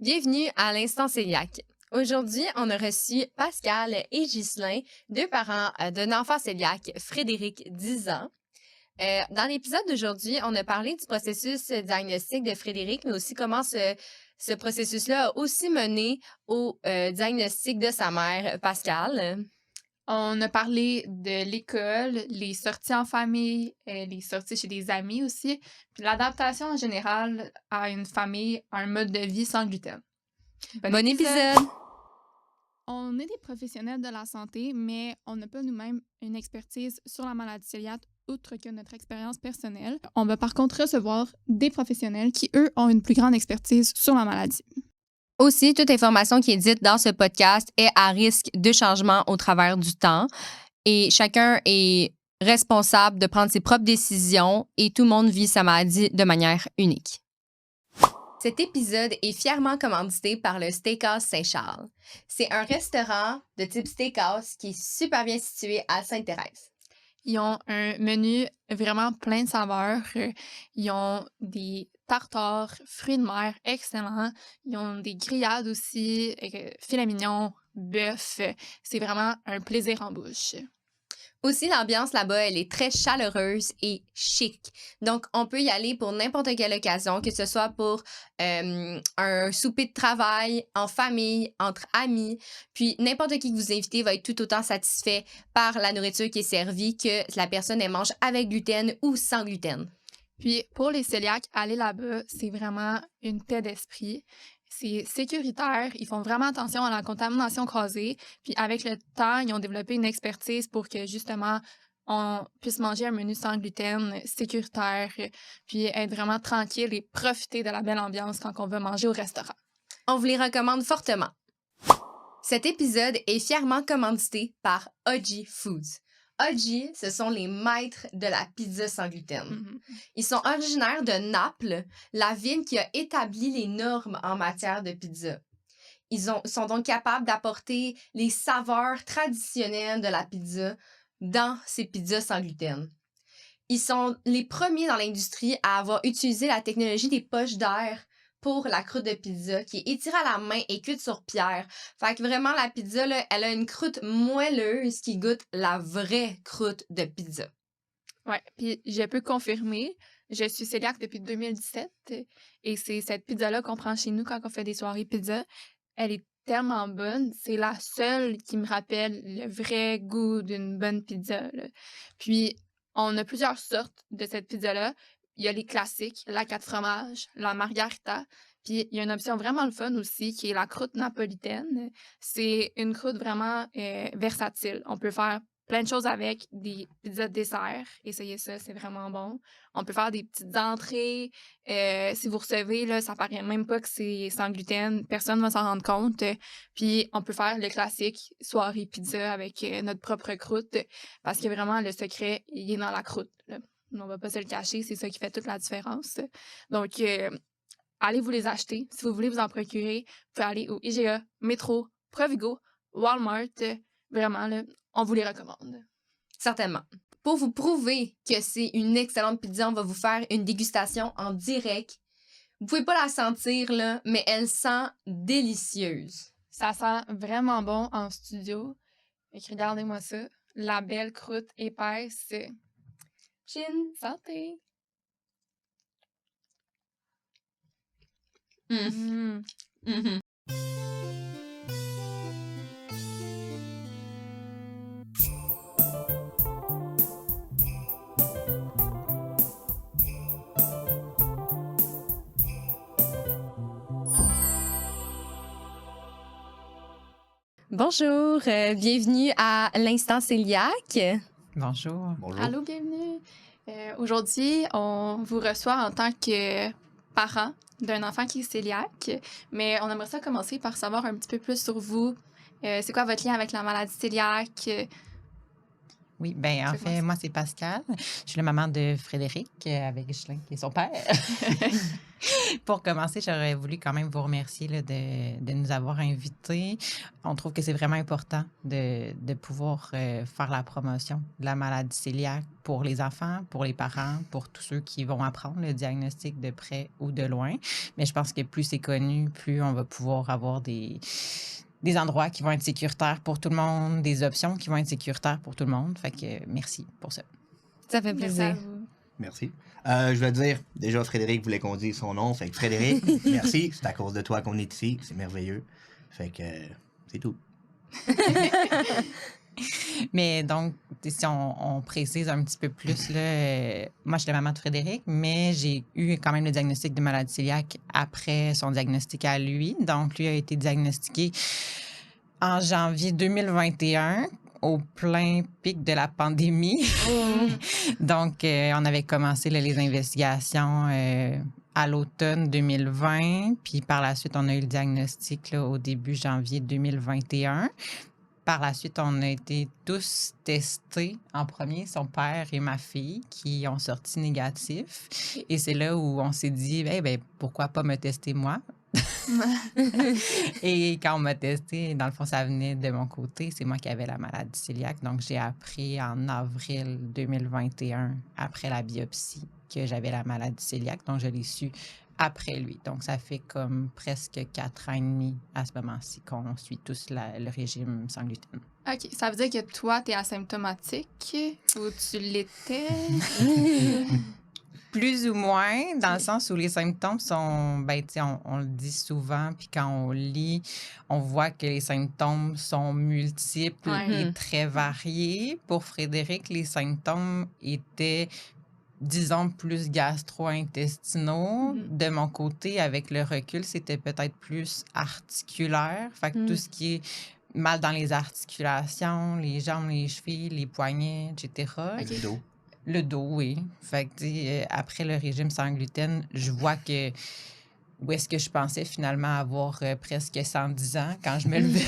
Bienvenue à l'Instant Cœliaque. Aujourd'hui, on a reçu Pascal et Ghislain, deux parents d'un enfant cœliaque, Frédéric, 10 ans. Dans l'épisode d'aujourd'hui, on a parlé du processus diagnostic de Frédéric, mais aussi comment ce processus-là a aussi mené au diagnostic de sa mère, Pascal. On a parlé de l'école, les sorties en famille, les sorties chez des amis aussi, puis l'adaptation en général à une famille, à un mode de vie sans gluten. Bon épisode! On est des professionnels de la santé, mais on n'a pas nous-mêmes une expertise sur la maladie cœliaque outre que notre expérience personnelle. On va par contre recevoir des professionnels qui, eux, ont une plus grande expertise sur la maladie. Aussi, toute information qui est dite dans ce podcast est à risque de changement au travers du temps et chacun est responsable de prendre ses propres décisions et tout le monde vit sa maladie de manière unique. Cet épisode est fièrement commandité par le Steakhouse Saint-Charles. C'est un restaurant de type steakhouse qui est super bien situé à Sainte-Thérèse. Ils ont un menu vraiment plein de saveurs. Ils ont des tartares, fruits de mer excellents. Ils ont des grillades aussi, filet mignon, bœuf. C'est vraiment un plaisir en bouche. Aussi, l'ambiance là-bas, elle est très chaleureuse et chic. Donc, on peut y aller pour n'importe quelle occasion, que ce soit pour un souper de travail, en famille, entre amis. Puis, n'importe qui que vous invitez va être tout autant satisfait par la nourriture qui est servie que la personne, elle mange avec gluten ou sans gluten. Puis, pour les cœliaques, aller là-bas, c'est vraiment une paix d'esprit. C'est sécuritaire, ils font vraiment attention à la contamination croisée. Puis avec le temps, ils ont développé une expertise pour que justement on puisse manger un menu sans gluten, sécuritaire, puis être vraiment tranquille et profiter de la belle ambiance quand on va manger au restaurant. On vous les recommande fortement. Cet épisode est fièrement commandité par Oggi Foods. Oggi, ce sont les maîtres de la pizza sans gluten. Ils sont originaires de Naples, la ville qui a établi les normes en matière de pizza. Ils sont donc capables d'apporter les saveurs traditionnelles de la pizza dans ces pizzas sans gluten. Ils sont les premiers dans l'industrie à avoir utilisé la technologie des poches d'air pour la croûte de pizza, qui est étirée à la main et cuite sur pierre. Fait que vraiment, la pizza, là, elle a une croûte moelleuse qui goûte la vraie croûte de pizza. Ouais, puis je peux confirmer, je suis cœliaque depuis 2017 et c'est cette pizza-là qu'on prend chez nous quand on fait des soirées pizza. Elle est tellement bonne, c'est la seule qui me rappelle le vrai goût d'une bonne pizza, là. Puis, on a plusieurs sortes de cette pizza-là. Il y a les classiques, la 4 fromages, la margarita, puis il y a une option vraiment le fun aussi qui est la croûte napolitaine. C'est une croûte vraiment versatile. On peut faire plein de choses avec, des pizzas de dessert. Essayez ça, c'est vraiment bon. On peut faire des petites entrées. Si vous recevez, là, ça paraît même pas que c'est sans gluten. Personne ne va s'en rendre compte. Puis, on peut faire le classique soirée pizza avec notre propre croûte parce que vraiment, le secret, il est dans la croûte, là. On va pas se le cacher, c'est ça qui fait toute la différence. Donc, allez vous les acheter. Si vous voulez vous en procurer, vous pouvez aller au IGA, Métro, Provigo, Walmart. Vraiment, là, on vous les recommande. Certainement. Pour vous prouver que c'est une excellente pizza, on va vous faire une dégustation en direct. Vous pouvez pas la sentir, là, mais elle sent délicieuse. Ça sent vraiment bon en studio. Fait que regardez-moi ça. La belle croûte épaisse. Chin, santé! Mhm. Bonjour, bienvenue à l'Instant Cœliaque. Bonjour. Bonjour. Allô, bienvenue! Aujourd'hui, on vous reçoit en tant que parent d'un enfant qui est cœliaque, mais on aimerait ça commencer par savoir un petit peu plus sur vous. C'est quoi votre lien avec la maladie cœliaque? Oui, ben en fait, moi, c'est Pascal. Je suis la maman de Frédéric avec Ghislain, qui est son père. Pour commencer, j'aurais voulu quand même vous remercier là, de nous avoir invités. On trouve que c'est vraiment important de pouvoir faire la promotion de la maladie cœliaque pour les enfants, pour les parents, pour tous ceux qui vont apprendre le diagnostic de près ou de loin. Mais je pense que plus c'est connu, plus on va pouvoir avoir des endroits qui vont être sécuritaires pour tout le monde, des options qui vont être sécuritaires pour tout le monde. Fait que merci pour ça. Ça fait plaisir. Merci. Je vais dire, déjà, Frédéric voulait qu'on dise son nom. Fait que Frédéric, merci. C'est à cause de toi qu'on est ici. C'est merveilleux. Fait que c'est tout. Mais donc, si on précise un petit peu plus, là, moi, je suis la maman de Frédéric, mais j'ai eu quand même le diagnostic de maladie cœliaque après son diagnostic à lui. Donc, lui a été diagnostiqué en janvier 2021, au plein pic de la pandémie. Donc, on avait commencé là, les investigations à l'automne 2020, puis par la suite, on a eu le diagnostic là, au début janvier 2021. Par la suite, on a été tous testés. En premier, son père et ma fille qui ont sorti négatifs. Et c'est là où on s'est dit, ben, pourquoi pas me tester moi? Et quand on m'a testé, dans le fond, ça venait de mon côté. C'est moi qui avais la maladie cœliaque. Donc, j'ai appris en avril 2021, après la biopsie, que j'avais la maladie cœliaque. Donc, je l'ai su après lui. Donc, ça fait comme presque 4 ans et demi à ce moment-ci qu'on suit tous le régime sans gluten. OK. Ça veut dire que toi, tu es asymptomatique ou tu l'étais? Plus ou moins, dans le sens où les symptômes sont, ben, tu sais, on le dit souvent, puis quand on lit, on voit que les symptômes sont multiples et très variés. Pour Frédéric, les symptômes étaient, disons, plus gastro-intestinaux. De mon côté, avec le recul, c'était peut-être plus articulaire. Fait que tout ce qui est mal dans les articulations, les jambes, les chevilles, les poignets, etc. Le dos. Le dos, oui. Fait que, après le régime sans gluten, je vois que où est-ce que je pensais finalement avoir presque 110 ans quand je me levais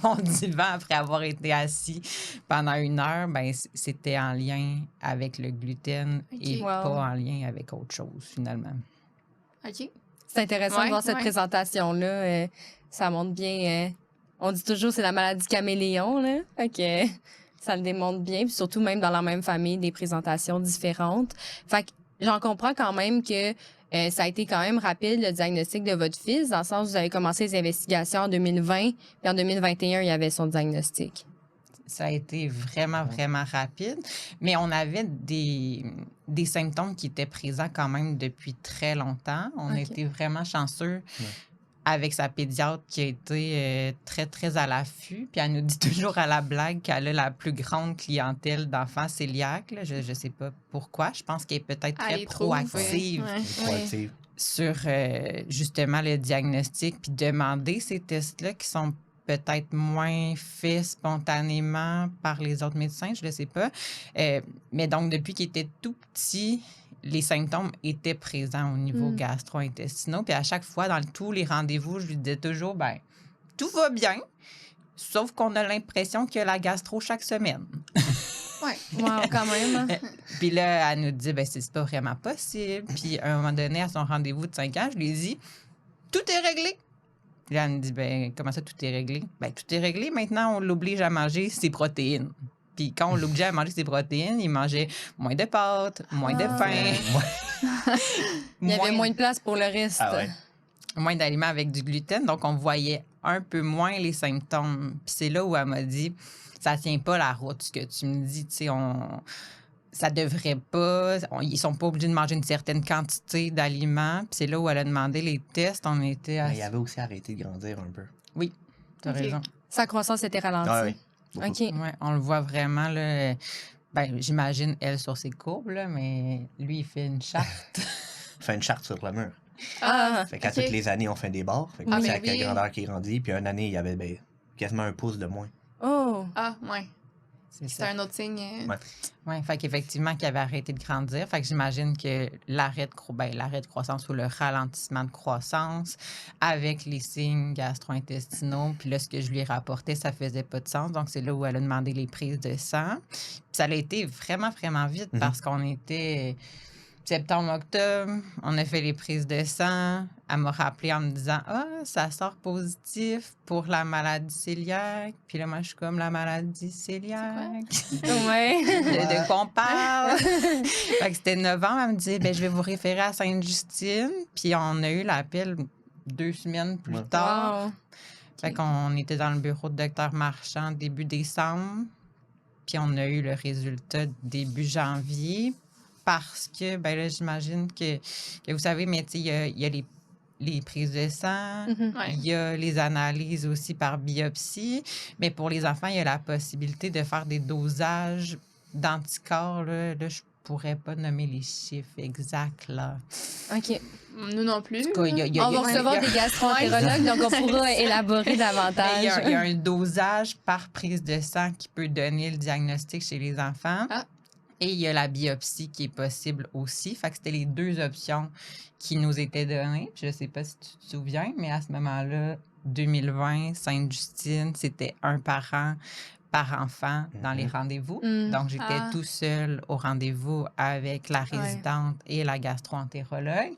mon divan après avoir été assis pendant 1 heure, ben c'était en lien avec le gluten et pas en lien avec autre chose finalement. OK. C'est intéressant de voir cette présentation-là. Ça montre bien... on dit toujours que c'est la maladie caméléon, là. Fait que ça le démontre bien. Puis surtout, même dans la même famille, des présentations différentes. Fait que j'en comprends quand même que ça a été quand même rapide, le diagnostic de votre fils, dans le sens où vous avez commencé les investigations en 2020, puis en 2021, il y avait son diagnostic. Ça a été vraiment, vraiment rapide. Mais on avait des symptômes qui étaient présents quand même depuis très longtemps. On a été vraiment chanceux avec sa pédiatre qui a été très, très à l'affût. Puis elle nous dit toujours à la blague qu'elle a la plus grande clientèle d'enfants cœliaques. Là. Je ne sais pas pourquoi. Je pense qu'elle est peut-être très proactive sur justement le diagnostic, puis demander ces tests-là qui sont peut-être moins faits spontanément par les autres médecins, je ne le sais pas. Mais donc, depuis qu'il était tout petit, les symptômes étaient présents au niveau gastro-intestinaux. Puis à chaque fois, dans tous les rendez-vous, je lui disais toujours, ben tout va bien, sauf qu'on a l'impression qu'il y a la gastro chaque semaine. Quand même. Puis là, elle nous dit, ben c'est pas vraiment possible. Puis à un moment donné, à son rendez-vous de 5 ans, je lui ai dit, tout est réglé. Puis là, elle me dit, ben comment ça, tout est réglé? Ben tout est réglé. Maintenant, on l'oblige à manger ses protéines. Puis quand on l'obligeait à manger ses protéines, il mangeait moins de pâtes, moins de pain. Il y avait moins de place pour le reste. Moins d'aliments avec du gluten. Donc, on voyait un peu moins les symptômes. Puis c'est là où elle m'a dit, ça tient pas la route, ce que tu me dis. Tu sais, ça devrait pas... ils sont pas obligés de manger une certaine quantité d'aliments. Puis c'est là où elle a demandé les tests. On était il avait aussi arrêté de grandir un peu. Oui, tu as raison. Sa croissance était ralentie. OK. Ouais, on le voit vraiment, là. Ben, j'imagine, elle, sur ses courbes, là, mais lui, il fait une charte. Il fait une charte sur le mur. Fait qu'à toutes les années, on fait des barres. Fait que c'est avec la grandeur qui grandit. Puis une année, il y avait quasiment 1 pouce de moins. Oh! Ah, ouais. C'est un autre signe. Oui, fait qu'effectivement, qu'il avait arrêté de grandir. Fait que j'imagine que l'arrêt de croissance ou le ralentissement de croissance avec les signes gastro-intestinaux, puis là, ce que je lui ai rapporté, ça faisait pas de sens. Donc, c'est là où elle a demandé les prises de sang. Puis ça a été vraiment, vraiment vite parce qu'on était septembre, octobre, on a fait les prises de sang. Elle m'a rappelé en me disant « Ah, ça sort positif pour la maladie cœliaque. » Puis là, moi, je suis comme « La maladie cœliaque. » De quoi on parle? Fait que c'était novembre. Elle me dit « Ben, je vais vous référer à Sainte-Justine. » Puis on a eu l'appel 2 semaines plus tard. Wow. Fait qu'on était dans le bureau de Dr Marchand début décembre. Puis on a eu le résultat début janvier. Parce que, ben là, j'imagine que vous savez, mais tu sais, il y a les prises de sang, il y a les analyses aussi par biopsie. Mais pour les enfants, il y a la possibilité de faire des dosages d'anticorps. Là, je pourrais pas nommer les chiffres exacts, là. OK. Nous non plus. On va recevoir des gastro-entérologues, donc on pourra élaborer davantage. Il y a un dosage par prise de sang qui peut donner le diagnostic chez les enfants. Ah. Et il y a la biopsie qui est possible aussi. Fait que c'était les 2 options qui nous étaient données. Puis je sais pas si tu te souviens, mais à ce moment-là, 2020, Sainte-Justine, c'était 1 parent par enfant dans les rendez-vous. Donc, j'étais tout seul au rendez-vous avec la résidente et la gastro-entérologue.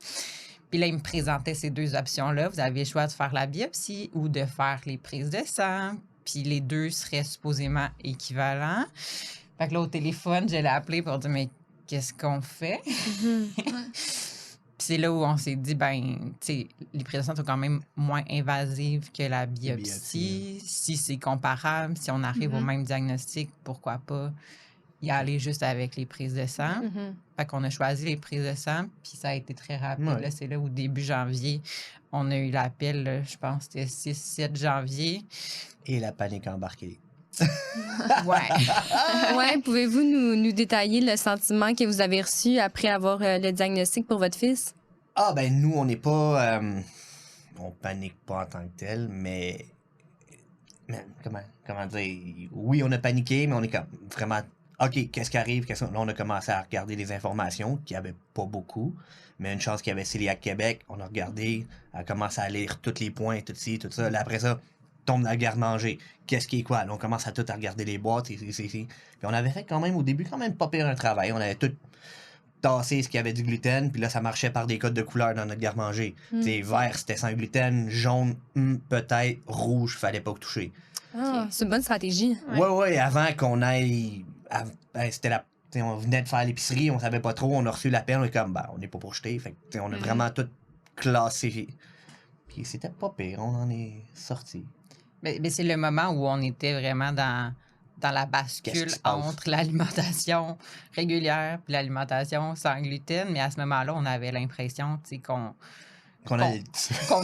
Puis là, il me présentait ces 2 options-là. Vous avez le choix de faire la biopsie ou de faire les prises de sang. Puis les 2 seraient supposément équivalents. Fait que là, au téléphone, je l'ai appelé pour dire, mais qu'est-ce qu'on fait? Puis c'est là où on s'est dit, ben, tu sais, les prises de sang sont quand même moins invasives que la biopsie. Si c'est comparable, si on arrive au même diagnostic, pourquoi pas y aller juste avec les prises de sang? Fait qu'on a choisi les prises de sang, puis ça a été très rapide. Là, c'est là où, début janvier, on a eu l'appel, là, je pense que c'était 6-7 janvier. Et la panique embarquée. Ouais, pouvez-vous nous détailler le sentiment que vous avez reçu après avoir le diagnostic pour votre fils? Ah, ben nous, on n'est pas... on panique pas en tant que tel, mais comment dire? Oui, on a paniqué, mais on est comme vraiment... OK, qu'est-ce qui arrive? Là, on a commencé à regarder les informations, qu'il n'y avait pas beaucoup, mais une chance qu'il y avait Cœliaque Québec. On a regardé, on a commencé à lire tous les points, tout ci, tout ça. Là, après ça, tombe dans la garde-manger. Qu'est-ce qui est quoi? Là, on commence à tout à regarder les boîtes. Puis on avait fait quand même, au début, quand même pas pire un travail. On avait tout tassé ce qui avait du gluten, puis là, ça marchait par des codes de couleurs dans notre garde-manger. Vert, c'était sans gluten, jaune, peut-être, rouge, fallait pas toucher. Ah, c'est une bonne stratégie. Ouais, avant qu'on aille... c'était la... on venait de faire l'épicerie, on savait pas trop, on a reçu l'appel, on est comme, on n'est pas pour jeter. Fait que, on a vraiment tout classé. Puis c'était pas pire, on en est sorti. Mais c'est le moment où on était vraiment dans la bascule entre l'alimentation régulière et l'alimentation sans gluten. Mais à ce moment-là, on avait l'impression qu'on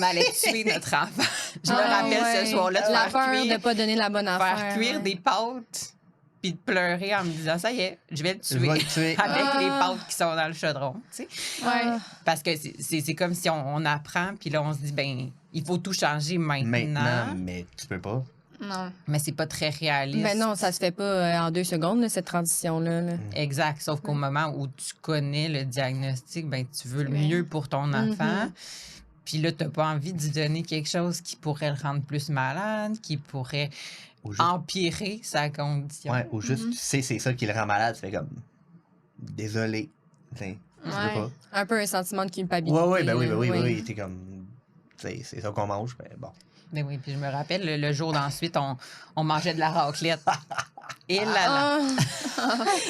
allait tuer notre enfant. Je me rappelle ce soir-là de la peur de ne pas donner la bonne affaire. Faire cuire des pâtes puis de pleurer en me disant, ça y est, je vais le tuer avec les pâtes qui sont dans le chaudron. Tu sais? Parce que c'est comme si on apprend, puis là, on se dit, ben il faut tout changer maintenant. Mais tu peux pas. Non. Mais c'est pas très réaliste. Mais non, ça se fait pas en 2 secondes, là, cette transition-là. Là. Exact. Sauf qu'au moment où tu connais le diagnostic, ben tu veux le mieux pour ton enfant. Puis là, t'as pas envie de lui donner quelque chose qui pourrait le rendre plus malade, qui pourrait empirer sa condition. Ouais, ou juste, tu sais, c'est ça qui le rend malade. Tu fais comme, désolé. Tu peux pas. Un peu un sentiment de culpabilité. Oui. T'es comme, c'est ça qu'on mange. Ben bon. Mais oui, puis je me rappelle, le jour d'ensuite, on mangeait de la raclette. Et là.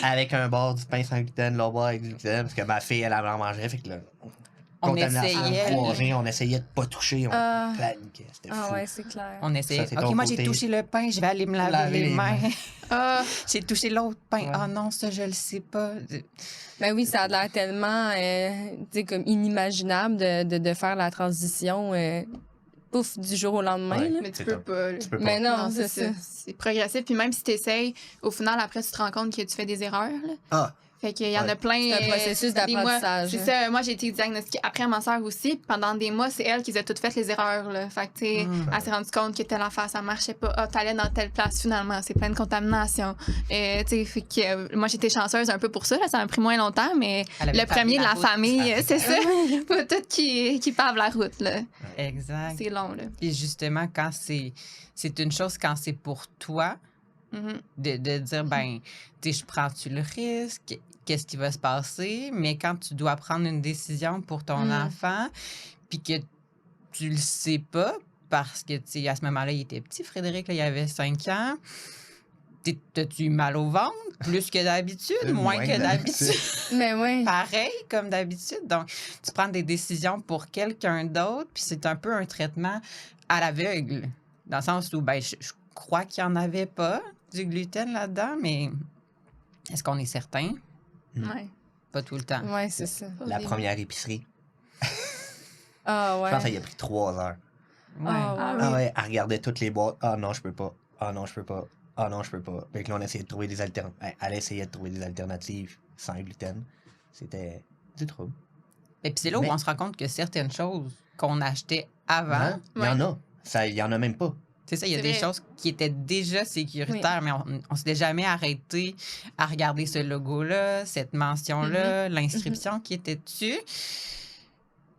Avec un bord du pain sans gluten, l'autre bord avec du gluten, parce que ma fille, elle en mangeait. Fait que là, on essayait de pas toucher, on paniquait. C'était fou. Ah ouais, c'est clair. On essayait. OK, moi, j'ai touché le pain, je vais aller me laver les mains. J'ai touché l'autre pain. Ah non, ça, je le sais pas. Ben oui, ça a l'air tellement comme inimaginable de faire la transition pouf du jour au lendemain. Ouais, là. Mais tu peux pas. Mais non, c'est ça. C'est progressif. Puis même si tu essayes, au final, après, tu te rends compte que tu fais des erreurs. Là. Fait qu'il y en a plein. C'est un processus des mois. d'apprentissage. C'est ça. Moi, j'ai été diagnostiquée après ma soeur aussi. Pendant des mois, c'est elle qui a toutes fait les erreurs. Là. Fait que, tu sais, elle s'est rendue compte que telle affaire, ça marchait pas. Ah, t'allais dans telle place finalement. C'est plein de contamination. Tu sais, fait que moi, j'étais chanceuse un peu pour ça. Là. Ça m'a pris moins longtemps, mais le premier de la famille, c'est ça. Faut tout qui pave la route. Là. Exact. C'est long. Là. Et justement, quand c'est une chose quand c'est pour toi, de dire, ben, tu sais, je prends-tu le risque? Qu'est-ce qui va se passer? Mais quand tu dois prendre une décision pour ton enfant, puis que tu le sais pas, parce que, tu sais, à ce moment-là, il était petit, Frédéric, là, il avait 5 ans. T'as-tu mal au ventre? Plus que d'habitude? Moins que d'habitude? Mais oui. Pareil, comme d'habitude. Donc, tu prends des décisions pour quelqu'un d'autre, puis c'est un peu un traitement à l'aveugle. Dans le sens où, ben, je crois qu'il n'y en avait pas du gluten là-dedans, mais est-ce qu'on est certain? Ouais. Pas tout le temps. Oui, c'est ça. La première épicerie. Ah ouais. Je pense que ça y a pris 3 heures. Ouais. Ah ouais, elle regardait toutes les boîtes. Ah non, je peux pas. Ah non, je peux pas. Ah non, je peux pas. Fait que là, on essayait de trouver des alternatives. Elle essayait de trouver des alternatives sans gluten. C'était du trouble. Et puis c'est là où on se rend compte que certaines choses qu'on achetait avant, Hein? Il y en a. Il y en a même pas. c'est ça, il y a C'est des vrai. choses qui étaient déjà sécuritaires, mais on s'était jamais arrêté à regarder ce logo-là, cette mention-là, l'inscription qui était dessus.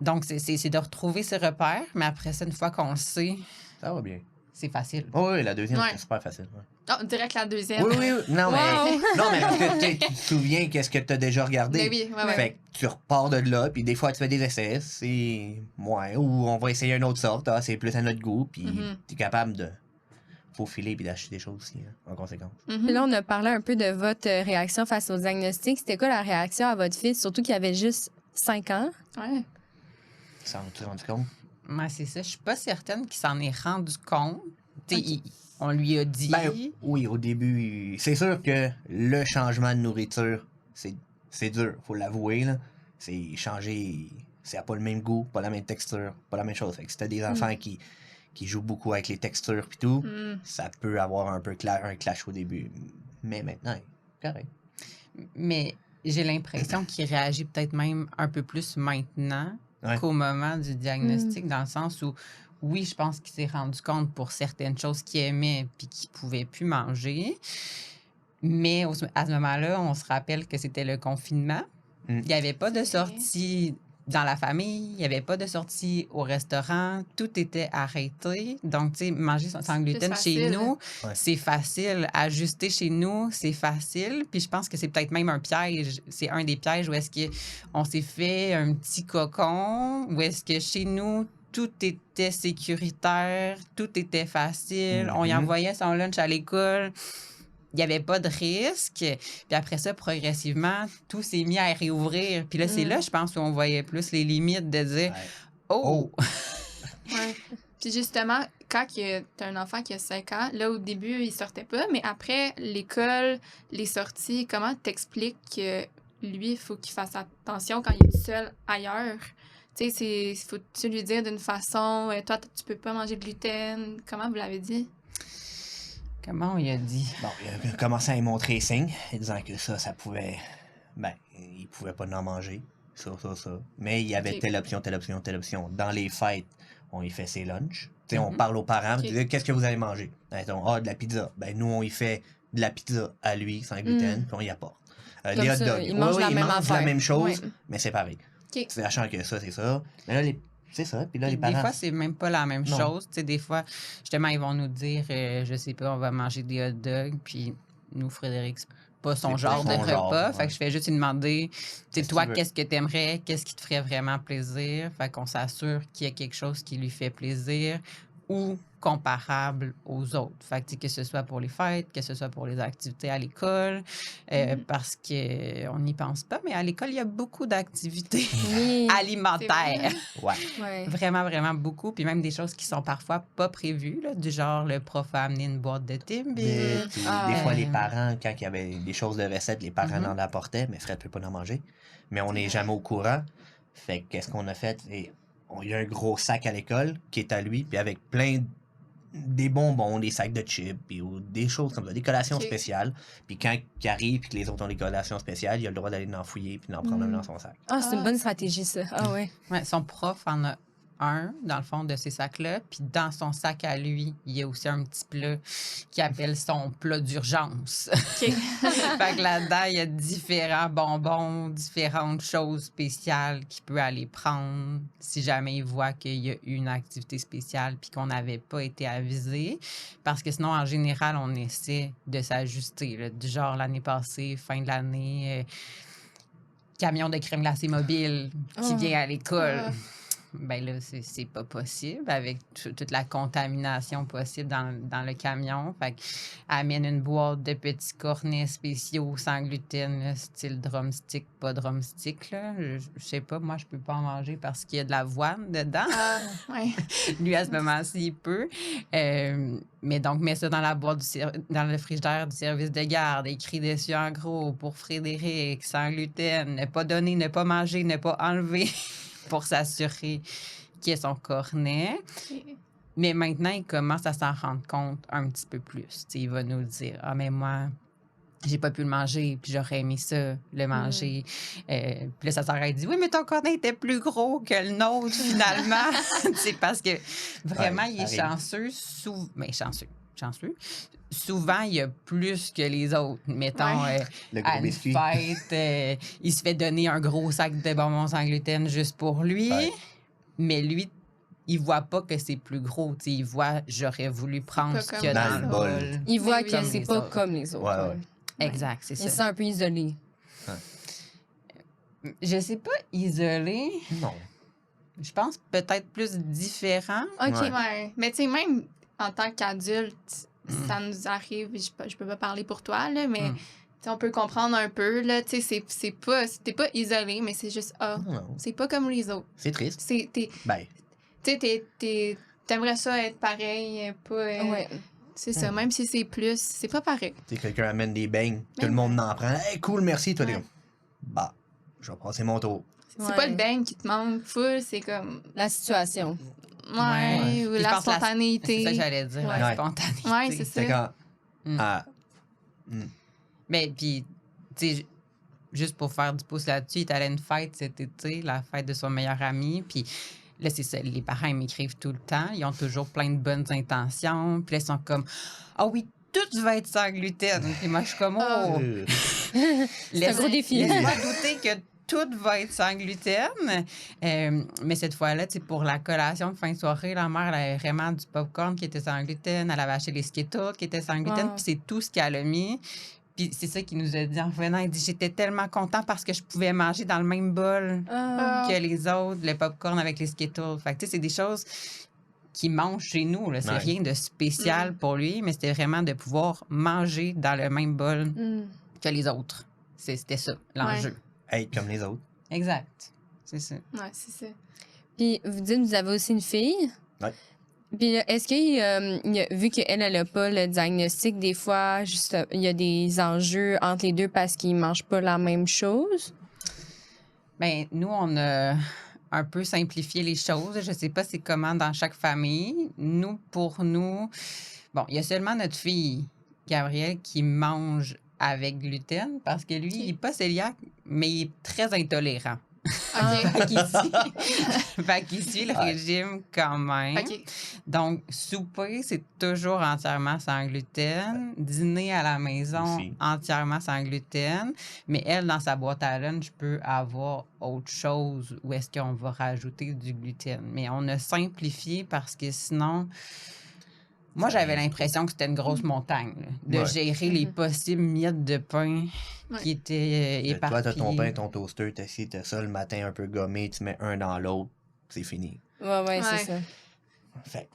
Donc, c'est de retrouver ces repères, mais après ça, une fois qu'on le sait, Ça va bien. c'est facile. Oh, oui, la deuxième, Ouais. c'était super facile. Ouais. Oh, direct la deuxième. Oui, oui, oui. Non, mais, Wow. non, mais parce que tu te souviens qu'est-ce que tu as déjà regardé. Mais oui, ouais. Fait que tu repars de là, puis des fois, tu fais des essais, c'est moins. Ou on va essayer une autre sorte, c'est plus à notre goût, puis tu es capable de faufiler puis d'acheter des choses aussi, en conséquence. Puis là, on a parlé un peu de votre réaction face au diagnostic. C'était quoi la réaction à votre fils, surtout qu'il avait juste 5 ans? Ouais. Ça s'en rendu compte? Ouais, c'est ça. Je suis pas certaine qu'il s'en est rendu compte. Tu sais, on lui a dit. Ben, oui, au début, c'est sûr que le changement de nourriture, c'est dur, faut l'avouer, là. C'est changer, ça n'a pas le même goût, pas la même texture, pas la même chose. Fait que si t'as des enfants qui jouent beaucoup avec les textures pis tout, ça peut avoir un peu un clash au début. Mais maintenant, correct. Mais j'ai l'impression qu'il réagit peut-être même un peu plus maintenant qu'au moment du diagnostic, dans le sens où, oui, je pense qu'il s'est rendu compte pour certaines choses qu'il aimait puis qu'il pouvait plus manger. Mais à ce moment-là, on se rappelle que c'était le confinement. Il n'y avait pas de sortie dans la famille, il n'y avait pas de sortie au restaurant, tout était arrêté. Donc, tu sais, manger sans gluten chez nous, c'est facile. Ajuster chez nous, c'est facile. Puis je pense que c'est peut-être même un piège. C'est un des pièges où est-ce qu'on s'est fait un petit cocon, où est-ce que chez nous, tout était sécuritaire, tout était facile. On y envoyait son lunch à l'école. Il n'y avait pas de risque. Puis après ça, progressivement, tout s'est mis à réouvrir. Puis là, c'est là, je pense, où on voyait plus les limites de dire « Oh! » Ouais. Puis justement, quand tu as un enfant qui a 5 ans, là, au début, il sortait pas, mais après, l'école, les sorties, comment t'expliques que lui, il faut qu'il fasse attention quand il est tout seul ailleurs? Tu sais, faut-tu lui dire d'une façon, toi, tu peux pas manger de gluten? Comment vous l'avez dit? Comment il a dit? Bon, il a commencé à y montrer les signes, disant que ça pouvait... Ben, il pouvait pas en manger. Ça. Mais il y avait telle option. Dans les fêtes, on y fait ses lunchs. Tu sais, on parle aux parents, on dit, qu'est-ce que vous allez manger? De la pizza. Ben, nous, on y fait de la pizza à lui, sans gluten, puis on y apporte. Les hot dogs. Ils mangent la même chose, ouais. mais c'est pareil. Okay. Sachant que ça, c'est ça. Mais là, c'est ça. Puis là, les parents... Des fois, c'est même pas la même chose. Tu sais, des fois, justement, ils vont nous dire, je sais pas, on va manger des hot dogs, puis nous, Frédéric, c'est pas son genre de repas. Fait que je fais juste lui demander, tu sais, toi, qu'est-ce que t'aimerais? Qu'est-ce qui te ferait vraiment plaisir? Fait qu'on s'assure qu'il y a quelque chose qui lui fait plaisir ou comparable aux autres. Fait que ce soit pour les fêtes, que ce soit pour les activités à l'école, parce qu'on n'y pense pas, mais à l'école, il y a beaucoup d'activités alimentaires. Ouais. Vraiment, vraiment beaucoup. Puis même des choses qui sont parfois pas prévues, là, du genre le prof a amené une boîte de Timbits. Des fois, les parents, quand il y avait des choses de recettes, les parents en apportaient, mais Fred ne peut pas en manger. Mais on n'est jamais au courant. Fait qu'est-ce qu'on a fait? Il y a un gros sac à l'école qui est à lui, puis avec plein des bonbons, des sacs de chips, puis, ou des choses comme ça, des collations spéciales. Puis quand il arrive et que les autres ont des collations spéciales, il a le droit d'aller en fouiller puis d'en prendre un dans son sac. Ah, c'est une bonne stratégie, ça. Ah, ouais. Ouais, son prof en a un, dans le fond, de ces sacs-là. Puis dans son sac à lui, il y a aussi un petit plat qu'il appelle son plat d'urgence. OK. Fait que là-dedans, il y a différents bonbons, différentes choses spéciales qu'il peut aller prendre si jamais il voit qu'il y a eu une activité spéciale puis qu'on n'avait pas été avisé. Parce que sinon, en général, on essaie de s'ajuster. Là, du genre, l'année passée, fin de l'année, camion de crème glacée mobile qui vient à l'école. Ben là, c'est pas possible avec toute la contamination possible dans le camion. Fait qu'elle amène une boîte de petits cornets spéciaux sans gluten, là, style drumstick, pas drumstick. Là. Je sais pas, moi, je peux pas en manger parce qu'il y a de l'avoine dedans. Ouais. Lui, à ce moment-ci, il peut. Mais donc, mets ça dans la boîte, dans le frigidaire du service de garde, écrit dessus en gros pour Frédéric, sans gluten, ne pas donner, ne pas manger, ne pas enlever. Pour s'assurer qu'il ait son cornet. Mais maintenant, il commence à s'en rendre compte un petit peu plus. T'sais, il va nous dire « Ah, mais moi, j'ai pas pu le manger, puis j'aurais aimé ça, le manger. Puis là, sa sœur, elle dit « Oui, mais ton cornet était plus gros que le nôtre, finalement. » C'est parce que vraiment, il est chanceux. Mais chanceux. Souvent, il y a plus que les autres. Mettons, le gros à une biscuit. fête, il se fait donner un gros sac de bonbons sans gluten juste pour lui. Ouais. Mais lui, il voit pas que c'est plus gros. T'sais, il voit, j'aurais voulu prendre ce qu'il y a dans le bol. Il voit que comme c'est les pas autres. comme les autres. Ouais. Exact, c'est ça. Il s'est un peu isolé. Je sais pas, isolé. Non. Je pense peut-être plus différent. OK. Ouais. Ouais. Mais tu sais, même en tant qu'adulte, ça nous arrive, je peux pas parler pour toi, là, mais tu sais, on peut comprendre un peu, là, tu sais, t'es pas isolé, mais c'est juste, Non. c'est pas comme les autres. C'est triste. Tu sais, t'aimerais ça être pareil, pas... Ouais. C'est ça, même si c'est plus, c'est pas pareil. Tu sais, quelqu'un amène des beignes, tout le monde en prend. Hey, cool, merci. Toi, t'es comme, bah, je vais passer mon tour. C'est pas le beigne qui te manque full, c'est comme... La situation. Ouais, ou Puis je la pense spontanéité. C'est ça que j'allais dire, la Ouais. spontanéité. Ouais, c'est ça. C'est quand... Mais puis, tu sais, juste pour faire du pouce là-dessus, il est allé à une fête cet été, la fête de son meilleur ami, puis là, c'est ça, les parents, ils m'écrivent tout le temps, ils ont toujours plein de bonnes intentions, puis là, ils sont comme « Ah oui, tout va être sans gluten! » Puis moi, je suis comme « Oh! » C'est un gros défi. Laisse-moi douter que tout va être sans gluten. Mais cette fois-là, pour la collation de fin de soirée, la mère, elle avait vraiment du popcorn qui était sans gluten. Elle avait acheté les Skittles qui étaient sans gluten. Puis c'est tout ce qu'elle a mis. Puis c'est ça qu'il nous a dit en revenant. Il dit « J'étais tellement content parce que je pouvais manger dans le même bol que les autres, le popcorn avec les Skittles. » Fait que tu sais, c'est des choses qu'il mange chez nous. Là. C'est rien de spécial pour lui, mais c'était vraiment de pouvoir manger dans le même bol que les autres. C'était ça, l'enjeu. Être comme les autres. Exact. C'est ça. Ouais, c'est ça. Puis, vous dites que vous avez aussi une fille. Oui. Puis, est-ce que, vu qu'elle n'a pas le diagnostic, des fois, juste, il y a des enjeux entre les deux parce qu'ils ne mangent pas la même chose? Bien, nous, on a un peu simplifié les choses. Je ne sais pas c'est comment dans chaque famille. Nous, pour nous, bon, il y a seulement notre fille, Gabrielle, qui mange avec gluten parce que lui, il n'est pas cœliaque, mais il est très intolérant. Fait qu'il suit le régime quand même. Okay. Donc, souper, c'est toujours entièrement sans gluten. Dîner à la maison, aussi. Entièrement sans gluten. Mais elle, dans sa boîte à lunch, peut avoir autre chose où est-ce qu'on va rajouter du gluten. Mais on a simplifié parce que sinon... Moi, j'avais l'impression que c'était une grosse montagne, là, de gérer les possibles miettes de pain qui étaient éparpillées. Toi, t'as ton pain, ton toaster, t'as ça le matin un peu gommé, tu mets un dans l'autre, c'est fini. Ouais, c'est ça. Fait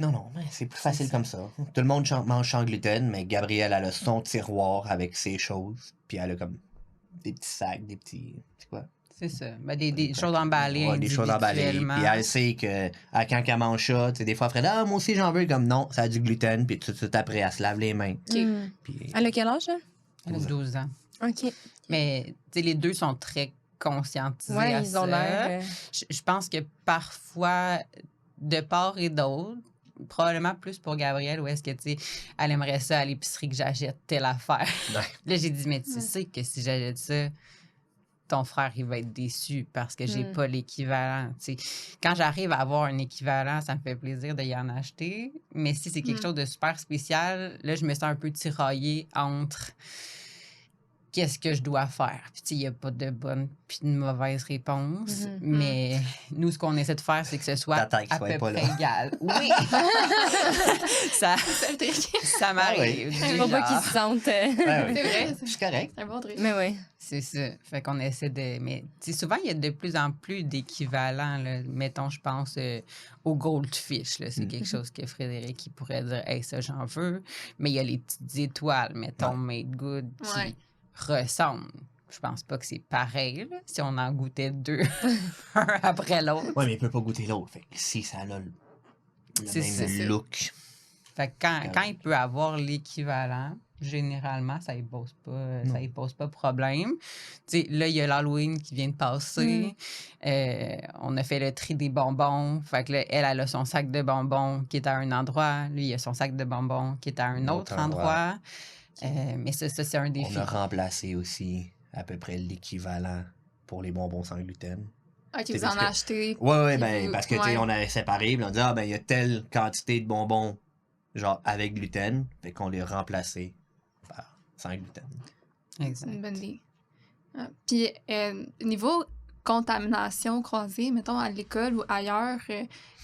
non, mais c'est plus facile comme ça. Tout le monde mange sans gluten, mais Gabrielle, elle a son tiroir avec ses choses, puis elle a comme des petits sacs, des petits... C'est quoi? C'est ça. Ben, des choses emballées. Ouais, des choses emballées. Puis elle sait que quand elle mange ça, des fois, elle ferait moi aussi, j'en veux. Comme non, ça a du gluten. Puis tout de suite après, elle se lave les mains. Puis, elle a quel âge, elle? Elle a 12 ans. OK. Mais les deux sont très conscientisés à ça. Ils ont l'air. Je pense que parfois, de part et d'autre, probablement plus pour Gabrielle, où est-ce que, tu sais, elle aimerait ça à l'épicerie que j'achète telle affaire. Ouais. Là, j'ai dit, mais tu sais que si j'achète ça, ton frère, il va être déçu parce que j'ai pas l'équivalent. Tu sais, quand j'arrive à avoir un équivalent, ça me fait plaisir d'y en acheter. Mais si c'est quelque chose de super spécial, là, je me sens un peu tiraillée entre qu'est-ce que je dois faire. Puis, tu sais, il n'y a pas de bonne puis de mauvaise réponse. Mais nous, ce qu'on essaie de faire, c'est que ce soit Ta tête à soit peu pas près là. égal. Oui! ça m'arrive. Ah oui. du Faut pas genre. qu'ils se sentent. Ouais, ouais. C'est vrai. C'est correct. C'est un bon truc. Mais oui. C'est ça. Fait qu'on essaie de... Mais tu sais, souvent, il y a de plus en plus d'équivalents. Là. Mettons, je pense au Goldfish. Là. C'est quelque chose que Frédéric il pourrait dire « Hey, ça, j'en veux. » Mais il y a les petites étoiles, mettons, Made Good, qui ressemblent. Je pense pas que c'est pareil, là, si on en goûtait deux, un après l'autre. Ouais, mais il peut pas goûter l'autre. Fait que si ça a le C'est ça. même look. Fait que quand il peut avoir l'équivalent, généralement, ça ne pose pas problème. Tu sais, là, il y a l'Halloween qui vient de passer. On a fait le tri des bonbons. Fait que là, elle a son sac de bonbons qui est à un endroit. Lui, il a son sac de bonbons qui est à un autre endroit. Mais ça, c'est un défi. On a remplacé aussi à peu près l'équivalent pour les bonbons sans gluten. Ok, C'est vous parce en que- achetez. Ouais, Puis ben, vous- parce que, tu sais, on avait séparé, puis on dit, ah, ben, il y a telle quantité de bonbons, genre, avec gluten, fait qu'on les remplacé par sans gluten. C'est Exact. une bonne idée. Ah, puis, niveau contamination croisée, mettons à l'école ou ailleurs,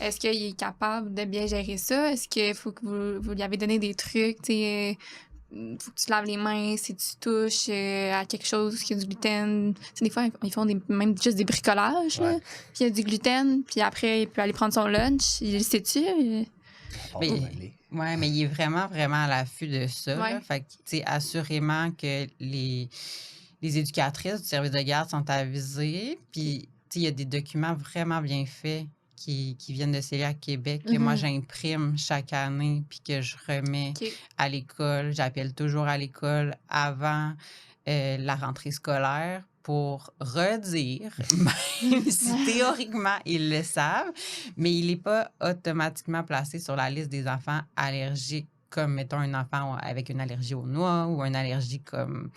est-ce qu'il est capable de bien gérer ça? Est-ce qu'il faut que vous lui avez donné des trucs, tu sais, faut que tu te laves les mains si tu touches à quelque chose qui a du gluten. Tu sais, des fois, ils font même juste des bricolages, là, Ouais. puis il y a du gluten, puis après, il peut aller prendre son lunch. Il le sait-tu? On Mais- va régler. Oui, mais il est vraiment, vraiment à l'affût de ça. Ouais. Là. Fait que, tu sais, assurément que les éducatrices du service de garde sont avisées. Puis, tu sais, il y a des documents vraiment bien faits qui viennent de Céliac Québec que moi, j'imprime chaque année puis que je remets OK. à l'école. J'appelle toujours à l'école avant la rentrée scolaire pour redire, même si théoriquement ils le savent, mais il n'est pas automatiquement placé sur la liste des enfants allergiques, comme mettons un enfant avec une allergie aux noix ou une allergie comme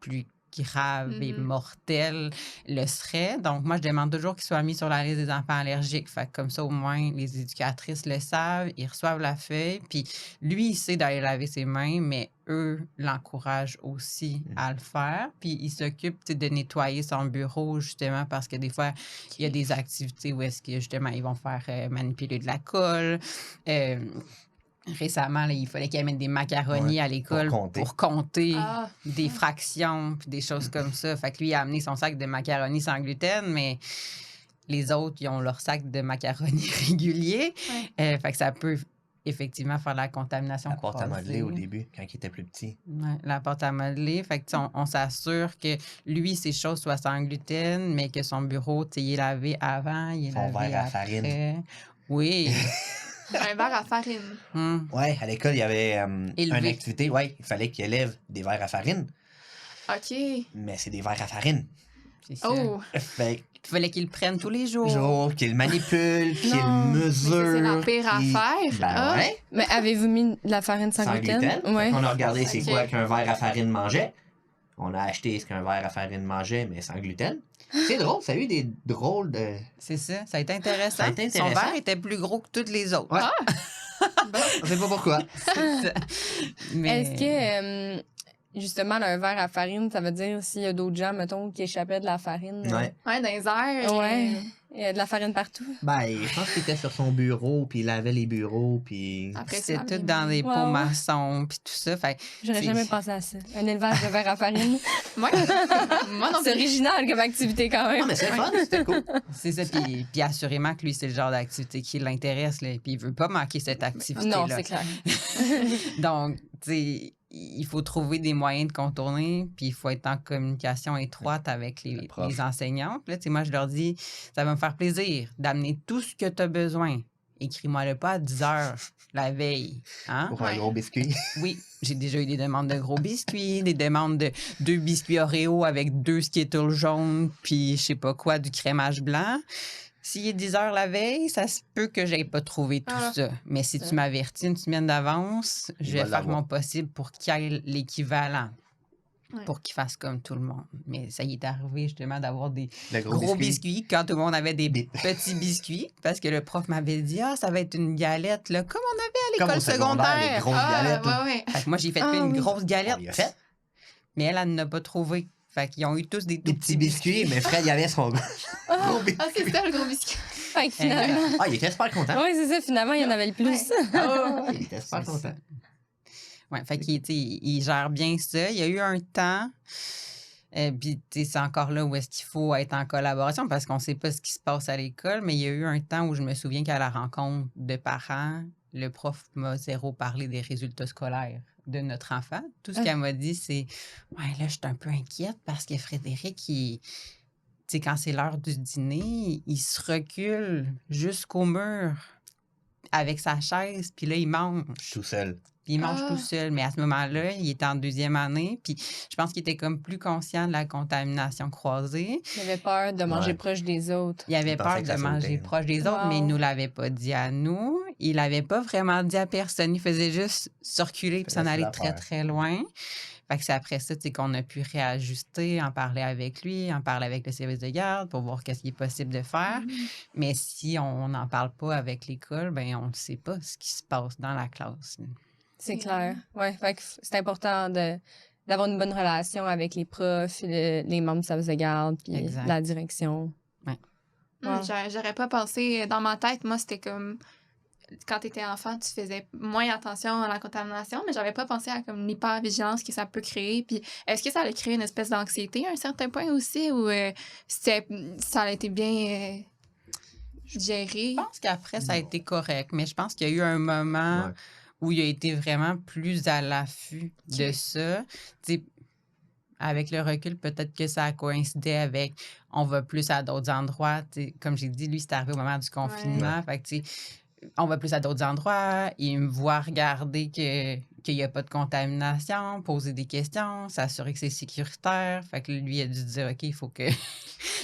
plus grave et mortelle le serait. Donc, moi, je demande toujours qu'il soit mis sur la liste des enfants allergiques. Fait que comme ça, au moins, les éducatrices le savent, ils reçoivent la feuille, puis lui, il sait d'aller laver ses mains, mais eux l'encouragent aussi à le faire. Puis il s'occupe tu sais, de nettoyer son bureau, justement, parce que des fois, il y a des activités où est-ce que, justement, ils vont faire manipuler de la colle. Récemment, là, il fallait qu'il amène des macaronis à l'école pour compter Ah. des fractions puis des choses comme ça. Fait que lui, il a amené son sac de macaronis sans gluten, mais les autres, ils ont leur sac de macaronis régulier. Ouais. Fait que ça peut effectivement faire de la contamination La porte à croisée. modeler au début, quand il était plus petit. Ouais, la pâte à modeler. Fait que, tu sais, on s'assure que lui, ses choses soient sans gluten, mais que son bureau, tu sais, il est lavé avant, il est Son lavé verre à après. farine. Oui. Un verre à farine. Ouais, à l'école, il y avait Élevé. une activité, ouais, il fallait qu'il élève des verres à farine, OK. mais c'est des verres à farine. C'est ça. Oh! Fait Il fallait qu'il le prenne tous les jours. que, genre, qu'il manipule, qu'il Non, mais mesure. c'est la pire qu'il- affaire. Ben Ah. ouais, Mais avez-vous mis de la farine sans, sans gluten. Ouais. On a regardé c'est Ok. quoi qu'un verre à farine mangeait. On a acheté ce qu'un verre à farine mangeait, mais sans gluten. C'est drôle, ça a eu des drôles de... C'est ça. Ça a été intéressant. Ça a été Son intéressant. verre était plus gros que tous les autres. Ouais. Bon. On sait pas pourquoi. C'est ça. Mais... Est-ce que, justement, là, un verre à farine, ça veut dire s'il y a d'autres gens, mettons, qui échappaient de la farine? Ouais. Ouais, dans les airs. Ouais. Il y a de la farine partout. Ben, je pense qu'il était sur son bureau, puis il lavait les bureaux, puis... Après, c'est ça, tout dans des pots Ouais, ouais. maçons puis tout ça. Fait J'aurais C'est- jamais pensé à ça. Un élevage de verre à farine. Moi, moi non C'est plus. original comme activité quand même. Non, mais c'est fun, c'était cool. c'est ça. Puis assurément que lui, c'est le genre d'activité qui l'intéresse. Là, puis il veut pas manquer cette activité-là. Non, c'est clair. Donc, tu sais, il faut trouver des moyens de contourner, puis il faut être en communication étroite avec les enseignants. Puis là, tu sais, moi, je leur dis, ça va me faire plaisir d'amener tout ce que tu as besoin. Écris-moi-le pas à 10 heures la veille. Hein? Pour un gros biscuit. Oui, j'ai déjà eu des demandes de gros biscuits, des demandes de 2 biscuits Oreo avec 2 Skittles jaunes, puis je sais pas quoi, du crémage blanc. S'il est 10 heures la veille, ça se peut que j'aie pas trouvé tout ça. Mais si tu m'avertis une semaine d'avance, je vais faire mon possible pour qu'il y ait l'équivalent. Pour qu'il fasse comme tout le monde. Mais ça y est arrivé justement d'avoir des gros biscuits quand tout le monde avait des petits biscuits. Parce que le prof m'avait dit, ça va être une galette, là, comme on avait à l'école secondaire. Les grosses galettes. Fait que moi, j'ai fait une grosse galette. Mais elle n'a pas trouvé. Fait qu'ils ont eu tous des petits biscuits, mais Fred, il avait son gros biscuit. C'est ça, le gros biscuit. Fait que finalement... il était super content. Oui, c'est ça. Finalement, il y en avait le plus. Il était super content. Oui, fait qu'il gère bien ça. Il y a eu un temps, puis c'est encore là où est-ce qu'il faut être en collaboration parce qu'on ne sait pas ce qui se passe à l'école, mais il y a eu un temps où je me souviens qu'à la rencontre de parents, le prof m'a zéro parlé des résultats scolaires de notre enfant. Tout ce qu'elle m'a dit, c'est « Ouais, là, je suis un peu inquiète parce que Frédéric, quand c'est l'heure du dîner, il se recule jusqu'au mur avec sa chaise, puis là, il mange. » Tout seul. Puis il mange tout seul. Mais à ce moment-là, il était en 2e année. Puis je pense qu'il était comme plus conscient de la contamination croisée. Il avait peur de manger proche des autres. Il avait peur de manger proche des autres, mais il ne nous l'avait pas dit à nous. Il l'avait pas vraiment dit à personne. Il faisait juste circuler puis s'en aller très, très loin. Fait que c'est après ça qu'on a pu réajuster, en parler avec lui, en parler avec le service de garde pour voir qu'est-ce qui est possible de faire. Mais si on n'en parle pas avec l'école, ben on ne sait pas ce qui se passe dans la classe. C'est clair. Oui, fait que c'est important d'avoir une bonne relation avec les profs, les membres du service de garde, puis la direction. Ouais. J'aurais pas pensé, dans ma tête, moi, c'était comme, quand tu étais enfant, tu faisais moins attention à la contamination, mais j'avais pas pensé à comme l'hypervigilance que ça peut créer. Puis est-ce que ça a créé une espèce d'anxiété à un certain point aussi, ou ça a été bien géré? Je pense qu'après, ça a été correct, mais je pense qu'il y a eu un moment... où il a été vraiment plus à l'affût de ça. T'sais, avec le recul, peut-être que ça a coïncidé avec on va plus à d'autres endroits. T'sais, comme j'ai dit, lui, c'est arrivé au moment du confinement. Fait que, on va plus à d'autres endroits. Il me voit regarder qu'il n'y a pas de contamination, poser des questions, s'assurer que c'est sécuritaire. Fait que lui, il a dû dire, OK, il faut que...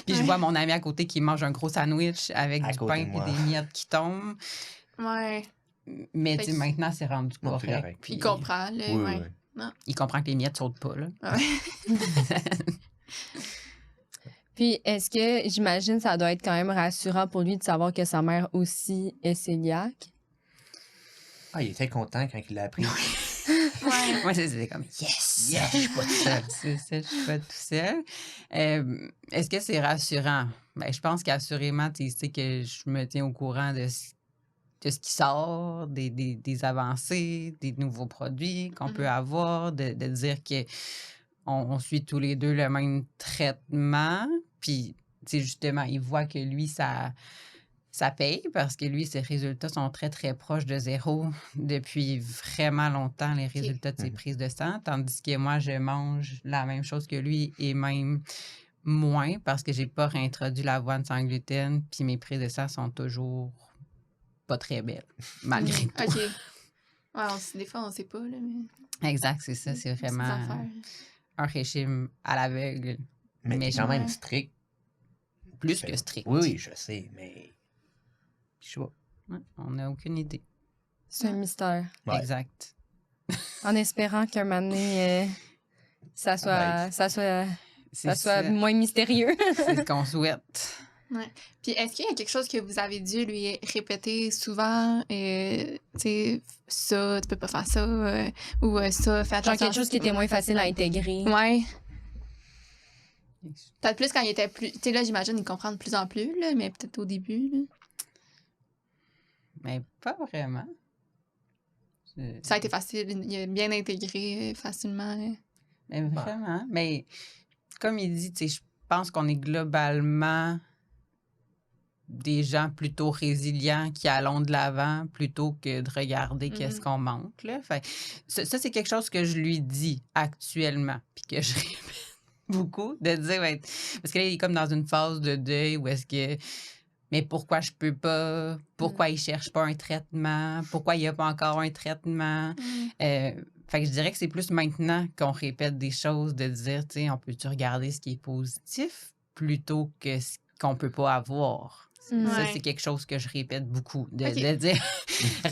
Puis je vois mon ami à côté qui mange un gros sandwich avec du pain et des miettes qui tombent. Ouais. Mais maintenant, c'est rendu correct. Puis il comprend. Là, il comprend que les miettes sautent pas. Là. Puis, est-ce que, j'imagine, ça doit être quand même rassurant pour lui de savoir que sa mère aussi est cœliaque? Il était content quand il l'a appris. Moi, c'était comme yes, je suis pas tout seul. C'est ça, je suis pas tout seul. Est-ce que c'est rassurant? Ben, je pense qu'assurément, tu sais que je me tiens au courant de ce qui sort, des avancées, des nouveaux produits qu'on peut avoir, de dire qu'on suit tous les deux le même traitement. Puis, tu sais, justement, il voit que lui, ça paye parce que lui, ses résultats sont très, très proches de zéro depuis vraiment longtemps, les résultats de ses prises de sang. Tandis que moi, je mange la même chose que lui et même moins parce que j'ai pas réintroduit l'avoine sans gluten. Puis mes prises de sang sont toujours pas très belle, malgré tout. OK. Ouais, des fois, on sait pas, là, mais... Exact, c'est ça. C'est vraiment un régime à l'aveugle. Mais quand même strict. Plus que strict. Oui, je sais, mais... Je sais pas. Ouais, on n'a aucune idée. C'est un mystère. Ouais. Exact. En espérant qu'un moment donné, ça soit moins mystérieux. C'est ce qu'on souhaite. Ouais. Puis est-ce qu'il y a quelque chose que vous avez dû lui répéter souvent? Tu sais, ça, tu peux pas faire ça, ou ça, fais attention. Genre quelque chose qui était moins facile à intégrer. Ouais. Peut-être plus quand il était plus... Tu sais, là, j'imagine, il comprend de plus en plus, là, mais peut-être au début, là. Mais pas vraiment. Ça a été facile, il a bien intégré facilement. Là. Mais vraiment. Mais comme il dit, tu sais, je pense qu'on est globalement des gens plutôt résilients qui allons de l'avant plutôt que de regarder qu'est-ce qu'on manque. Là. Fait, ça, c'est quelque chose que je lui dis actuellement, puis que je répète beaucoup, de dire, parce que là, il est comme dans une phase de deuil où est-ce que, mais pourquoi je peux pas? Pourquoi il cherche pas un traitement? Pourquoi il n'y a pas encore un traitement? Fait que je dirais que c'est plus maintenant qu'on répète des choses, de dire, tu sais, on peut-tu regarder ce qui est positif plutôt que ce qu'on peut pas avoir. Ça, c'est quelque chose que je répète beaucoup, de dire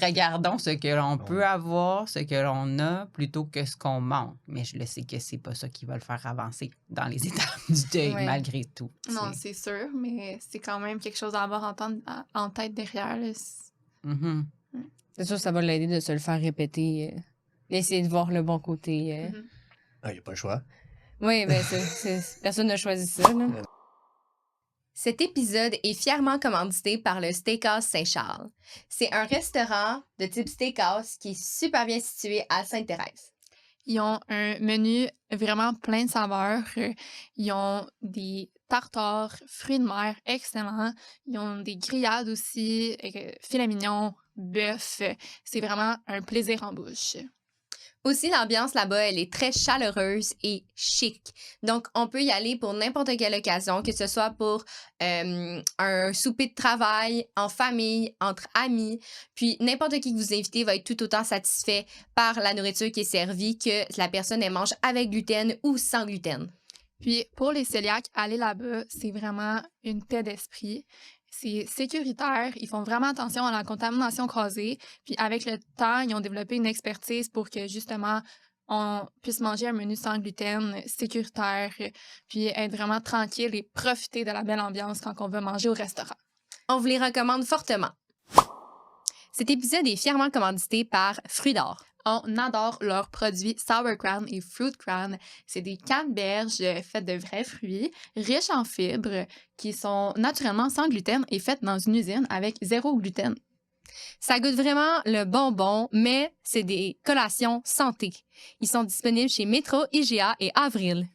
regardons ce que l'on peut avoir, ce que l'on a, plutôt que ce qu'on manque. Mais je le sais que c'est pas ça qui va le faire avancer dans les étapes du deuil, malgré tout. Non, c'est sûr, mais c'est quand même quelque chose à avoir en tête derrière. C'est sûr que ça va l'aider de se le faire répéter, d'essayer de voir le bon côté. Il n'y a pas le choix. Oui, mais personne n'a choisi ça. Là. Cet épisode est fièrement commandité par le Steakhouse Saint-Charles. C'est un restaurant de type steakhouse qui est super bien situé à Sainte-Thérèse. Ils ont un menu vraiment plein de saveurs. Ils ont des tartares, fruits de mer excellents. Ils ont des grillades aussi, filet mignon, bœuf. C'est vraiment un plaisir en bouche. Aussi, l'ambiance là-bas, elle est très chaleureuse et chic. Donc, on peut y aller pour n'importe quelle occasion, que ce soit pour un souper de travail, en famille, entre amis. Puis, n'importe qui que vous invitez va être tout autant satisfait par la nourriture qui est servie, que la personne elle mange avec gluten ou sans gluten. Puis, pour les cœliaques, aller là-bas, c'est vraiment une paix d'esprit. C'est sécuritaire. Ils font vraiment attention à la contamination croisée. Puis avec le temps, ils ont développé une expertise pour que justement on puisse manger un menu sans gluten, sécuritaire, puis être vraiment tranquille et profiter de la belle ambiance quand on va manger au restaurant. On vous les recommande fortement. Cet épisode est fièrement commandité par Fruits d'Or. On adore leurs produits Sour Crown et Fruit Crown. C'est des canneberges faites de vrais fruits, riches en fibres, qui sont naturellement sans gluten et faites dans une usine avec 0 gluten. Ça goûte vraiment le bonbon, mais c'est des collations santé. Ils sont disponibles chez Métro, IGA et Avril.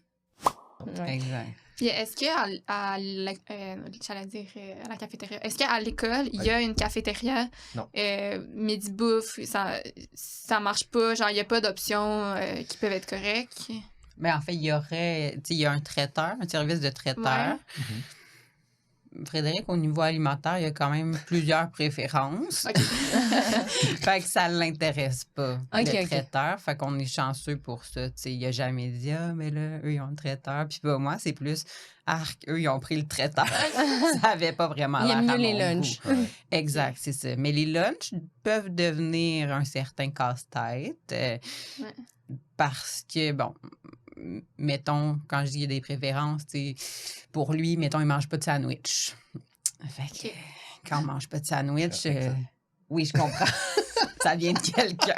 Exact. Puis est-ce qu'à à la cafétéria, est-ce qu'à l'école, il y a une cafétéria? Non. Midi bouffe, ça marche pas, genre il n'y a pas d'options qui peuvent être correctes? En fait, il y a un traiteur, un service de traiteur. Ouais. Frédéric, au niveau alimentaire, il y a quand même plusieurs préférences. Fait que ça ne l'intéresse pas, le traiteur. Fait qu'on est chanceux pour ça. T'sais, il n'a jamais dit « Ah, mais là, eux, ils ont le traiteur. » Puis moi, c'est plus « Arc, eux, ils ont pris le traiteur. » Ça n'avait pas vraiment l'air à mon goût. Il aime mieux les lunchs. Exact, c'est ça. Mais les lunchs peuvent devenir un certain casse-tête parce que, mettons, quand je dis qu'il y a des préférences, pour lui, mettons, il ne mange pas de sandwich. Fait que, quand on ne mange pas de sandwich, oui, je comprends. Ça vient de quelqu'un.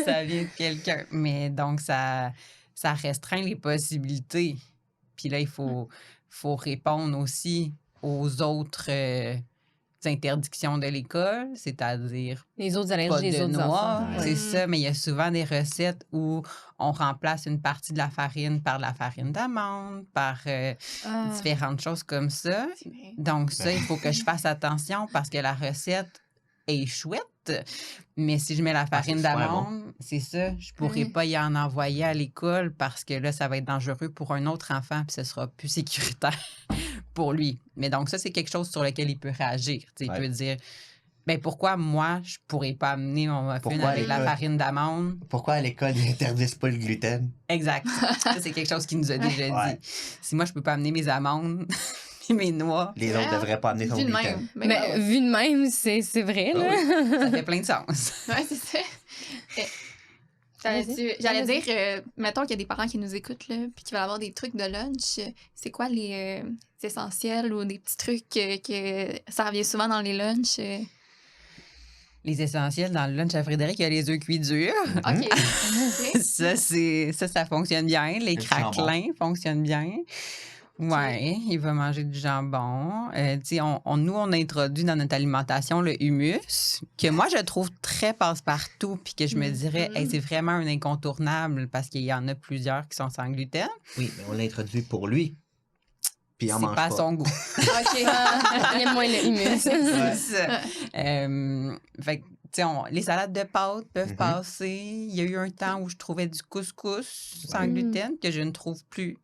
Ça vient de quelqu'un. Mais donc, ça restreint les possibilités. Puis là, il faut répondre aussi aux autres interdictions de l'école, c'est-à-dire les autres allergies des autres enfants. C'est ça, mais il y a souvent des recettes où on remplace une partie de la farine par de la farine d'amande, par différentes choses comme ça. Donc ça, il faut que je fasse attention parce que la recette est chouette, mais si je mets la farine d'amande, c'est ça, je pourrais pas y en envoyer à l'école parce que là, ça va être dangereux pour un autre enfant puis ce sera plus sécuritaire pour lui. Mais donc ça, c'est quelque chose sur lequel il peut réagir. Il peut dire, pourquoi moi, je pourrais pas amener mon muffin avec la farine d'amande? Pourquoi à l'école, ils n'interdisent pas le gluten? Exact. Ça, c'est quelque chose qu'il nous a déjà dit. Si moi, je peux pas amener mes amandes et mes noix... Les autres devraient pas amener son gluten. Mais vu de même, c'est vrai, là. Oui, ça fait plein de sens. Oui, c'est ça. J'allais dire, mettons qu'il y a des parents qui nous écoutent, là, puis qui veulent avoir des trucs de lunch. C'est quoi les essentiels ou des petits trucs que ça revient souvent dans les lunchs? Les essentiels dans le lunch à Frédéric, il y a les œufs cuits durs. OK. Ça fonctionne bien. Les craquelins fonctionnent bien. Oui, il va manger du jambon. Nous, on a introduit dans notre alimentation le hummus, que moi, je trouve très passe-partout, puis que je me dirais, c'est vraiment un incontournable parce qu'il y en a plusieurs qui sont sans gluten. Oui, mais on l'a introduit pour lui. Puis c'est pas à son goût. OK. Il aime moins le hummus. C'est ça. Fait que, les salades de pâtes peuvent passer. Il y a eu un temps où je trouvais du couscous sans gluten que je ne trouve plus.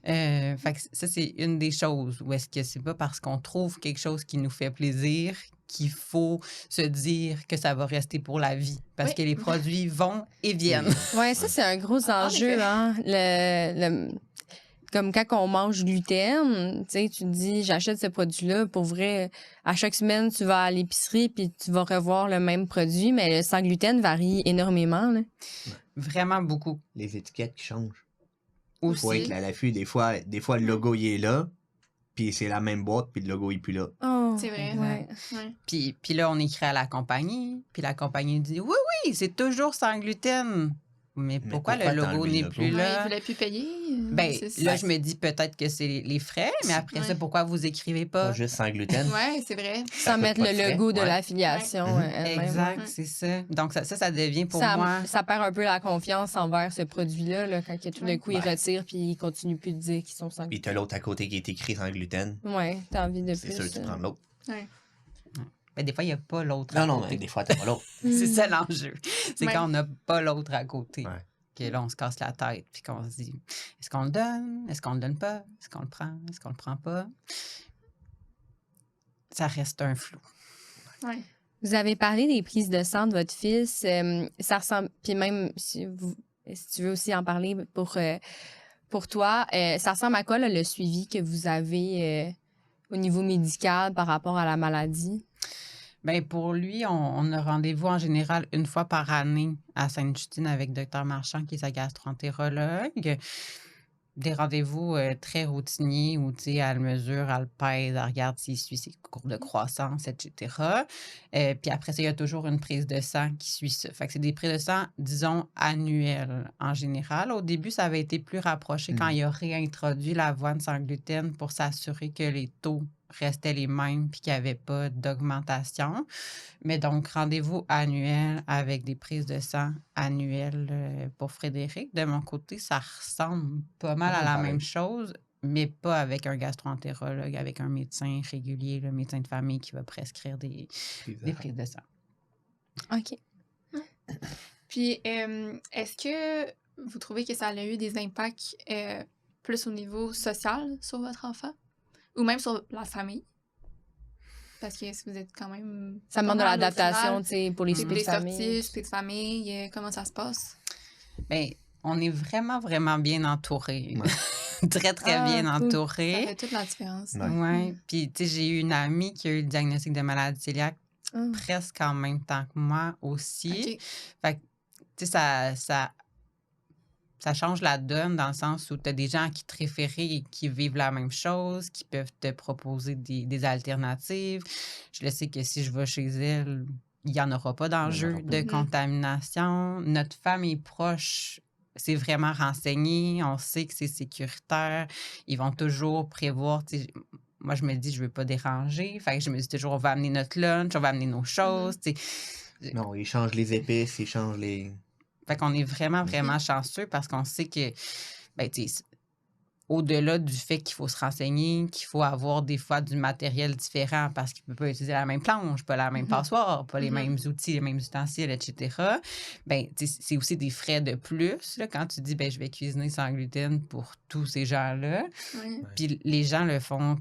Fait que ça, c'est une des choses où est-ce que c'est pas parce qu'on trouve quelque chose qui nous fait plaisir qu'il faut se dire que ça va rester pour la vie. Parce que les produits vont et viennent. Oui, ça, c'est un gros enjeu. Hein? comme quand on mange gluten, tu sais, tu te dis, j'achète ce produit-là, pour vrai, à chaque semaine, tu vas à l'épicerie puis tu vas revoir le même produit, mais le sans gluten varie énormément, là. Vraiment beaucoup. Les étiquettes qui changent. Aussi. Faut être à l'affût. Des fois, le logo, il est là, puis c'est la même boîte, puis le logo, il est plus là. Oh, c'est vrai. ouais. Ouais. Puis là, on écrit à la compagnie, puis la compagnie dit oui, c'est toujours sans gluten. Mais pourquoi le pourquoi logo t'enlever le n'est logo? plus Ouais, là? ils voulaient plus payer. Ben, c'est là, ça. je me dis peut-être que c'est les frais, mais après ça, Ouais. pourquoi vous écrivez pas? Pas juste sans gluten. Ouais, c'est vrai. Ça Sans coûte mettre pas le de frais. logo de Ouais. l'affiliation Ouais. elle-même. Exact, ouais. c'est ça. Donc, ça devient pour ça, moi... ça perd un peu la confiance envers ce produit-là, là, quand tout d'un coup, ils Ben. retirent puis ils continuent plus de dire qu'ils sont sans Puis gluten. t'as l'autre à côté qui est écrit sans gluten. Ouais, t'as envie de C'est plus. sûr que tu prends l'autre. Ouais. Ben, des fois, il n'y a pas l'autre Non, à non, côté. mais des fois, t'as pas l'autre. C'est ça l'enjeu. C'est Ouais. quand on n'a pas l'autre à côté. Ouais. Que là, on se casse la tête, puis qu'on se dit, est-ce qu'on le donne? Est-ce qu'on le donne pas? Est-ce qu'on le prend? Est-ce qu'on le prend pas? Ça reste un flou. Ouais. Vous avez parlé des prises de sang de votre fils. Ça ressemble. Puis même si tu veux aussi en parler pour toi, ça ressemble à quoi là, le suivi que vous avez au niveau médical par rapport à la maladie? Bien, pour lui, on a rendez-vous en général une fois par année à Sainte-Justine avec Dr Marchand, qui est sa gastro-entérologue. Des rendez-vous très routiniers où, tu sais, elle mesure, elle pèse, elle regarde s'il suit ses courbes de croissance, etc. Puis après ça, il y a toujours une prise de sang qui suit ça. Fait que c'est des prises de sang, disons, annuelles en général. Au début, ça avait été plus rapproché quand il a réintroduit l'avoine sans gluten pour s'assurer que les taux restaient les mêmes puis qu'il n'y avait pas d'augmentation. Mais donc, rendez-vous annuel avec des prises de sang annuelles pour Frédéric. De mon côté, ça ressemble pas mal à la même chose, mais pas avec un gastro-entérologue, avec un médecin régulier, le médecin de famille qui va prescrire des prises de sang. OK. Puis, est-ce que vous trouvez que ça a eu des impacts plus au niveau social sur votre enfant? Ou même sur la famille? Parce que si vous êtes quand même... Ça demande de l'adaptation, tu sais, pour les Des soupers de famille. sorties, soupers de famille, comment ça se passe? Bien, on est vraiment, vraiment bien entourés. Ouais. Très, très bien cool. entourés. Ça fait toute la différence. Ouais. Oui. Puis, tu sais, j'ai eu une amie qui a eu le diagnostic de maladie cœliaque presque en même temps que moi aussi. Okay. Fait que, tu sais, ça change la donne dans le sens où tu as des gens qui te réfèrent et qui vivent la même chose, qui peuvent te proposer des alternatives. Je le sais que si je vais chez elle, il n'y en aura pas d'enjeu de contamination. Notre famille proche c'est vraiment renseigné. On sait que c'est sécuritaire. Ils vont toujours prévoir... Moi, je me dis, je ne veux pas déranger. Fait que je me dis toujours, on va amener notre lunch, on va amener nos choses. Non, ils changent les épices, ils changent les... Fait qu'on est vraiment, vraiment chanceux parce qu'on sait que, ben, au-delà du fait qu'il faut se renseigner, qu'il faut avoir des fois du matériel différent parce qu'il ne peut pas utiliser la même planche, pas la même passoire, pas les mêmes outils, les mêmes ustensiles, etc. Ben, c'est aussi des frais de plus là, quand tu dis, ben, je vais cuisiner sans gluten pour tous ces gens-là. Ouais. Puis les gens le font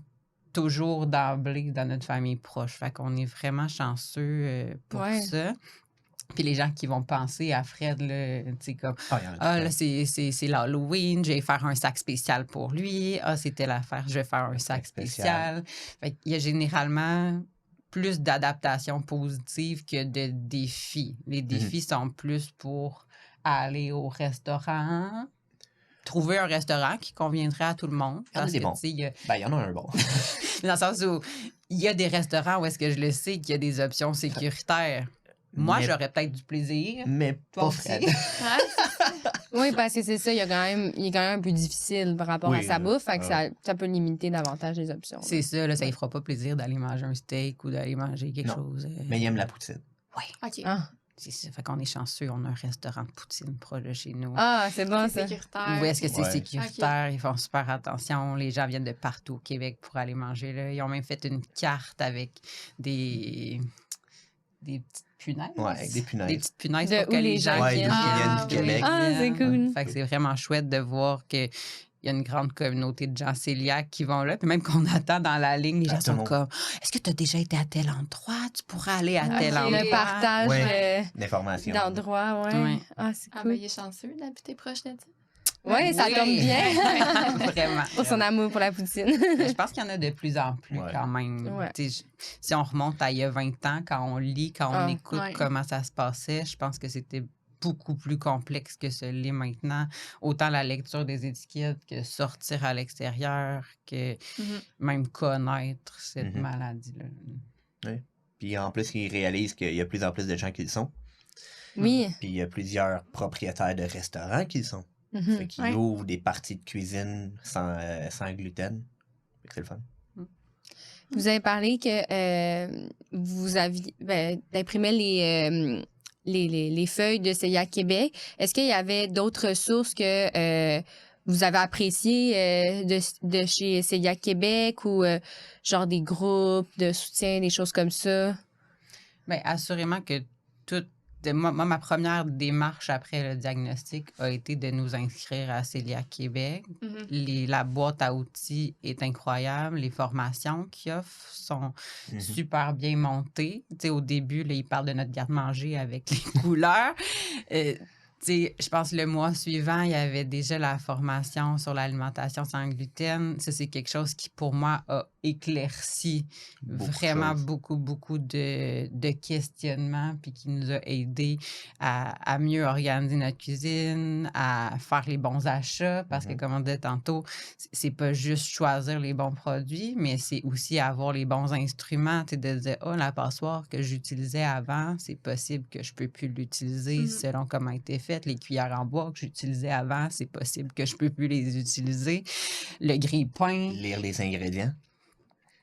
toujours d'emblée dans notre famille proche. Fait qu'on est vraiment chanceux pour ça. Puis les gens qui vont penser à Fred, là, tu sais, comme, là, c'est l'Halloween, je vais faire un sac spécial pour lui. C'est telle affaire, je vais faire un sac spécial. Fait qu'il y a généralement plus d'adaptations positives que de défis. Les défis sont plus pour aller au restaurant, trouver un restaurant qui conviendrait à tout le monde. Il y en a des bons. Il y en a un bon. Dans le sens où il y a des restaurants où est-ce que je le sais qu'il y a des options sécuritaires. Moi, j'aurais peut-être du plaisir. Mais pas Fred. Oui, parce que c'est ça, il est quand même un peu difficile par rapport à sa bouffe, fait que ça peut limiter davantage les options. C'est ça, là, ça ne fera pas plaisir d'aller manger un steak ou d'aller manger quelque chose. Mais il aime la poutine. Oui. OK. C'est ça, fait qu'on est chanceux, on a un restaurant de poutine proche de chez nous. C'est bon, ça. Sécuritaire. Où est-ce que c'est sécuritaire? Ils font super attention. Les gens viennent de partout au Québec pour aller manger là. Ils ont même fait une carte avec des petites punaises. Oui, avec des punaises. Des petites punaises pour que les gens viennent du Québec. C'est cool. Fait que c'est vraiment chouette de voir que il y a une grande communauté de gens cœliaques qui vont là. Puis même qu'on attend dans la ligne, les gens sont comme « Est-ce que tu as déjà été à tel endroit? Tu pourrais aller à tel endroit. » Le partage d'informations. d'endroits, Ouais. c'est cool. Ben, il est chanceux d'habiter proche de ça. Oui, ça Oui. tombe bien. Vraiment. Pour son amour pour la poutine. Mais je pense qu'il y en a de plus en plus Ouais. quand même. Ouais. Si on remonte à il y a 20 ans, quand on lit, quand on Ah, écoute ouais. comment ça se passait, je pense que c'était beaucoup plus complexe que ce l'est maintenant. Autant la lecture des étiquettes que sortir à l'extérieur, que Mhm. même connaître cette Mhm. maladie-là. Puis en plus, ils réalisent qu'il y a plus en plus de gens qui le sont. Oui. Puis il y a plusieurs propriétaires de restaurants qui le sont. Mhm. Fait qu'ils Ouais. ouvrent des parties de cuisine sans gluten. Fait que c'est le fun. Vous avez parlé que vous aviez d'imprimé les feuilles de CIA Québec. Est-ce qu'il y avait d'autres ressources que vous avez appréciées de chez CIA Québec ou genre des groupes de soutien, des choses comme ça? Bien, assurément que moi, ma première démarche après le diagnostic a été de nous inscrire à Céliac Québec. Mhm. La boîte à outils est incroyable. Les formations qu'ils offrent sont Mhm. super bien montées. Tu sais, au début, là, ils parlent de notre garde-manger avec les couleurs. Tu sais, je pense que le mois suivant, il y avait déjà la formation sur l'alimentation sans gluten. Ça, c'est quelque chose qui, pour moi, a éclairci vraiment beaucoup de questionnements, puis qui nous a aidés à mieux organiser notre cuisine, à faire les bons achats, parce que, comme on disait tantôt, c'est pas juste choisir les bons produits, mais c'est aussi avoir les bons instruments, tu sais, de dire, oh, la passoire que j'utilisais avant, c'est possible que je peux plus l'utiliser selon comment elle était faite. Les cuillères en bois que j'utilisais avant, c'est possible que je peux plus les utiliser. Le grille-pain. Lire les ingrédients.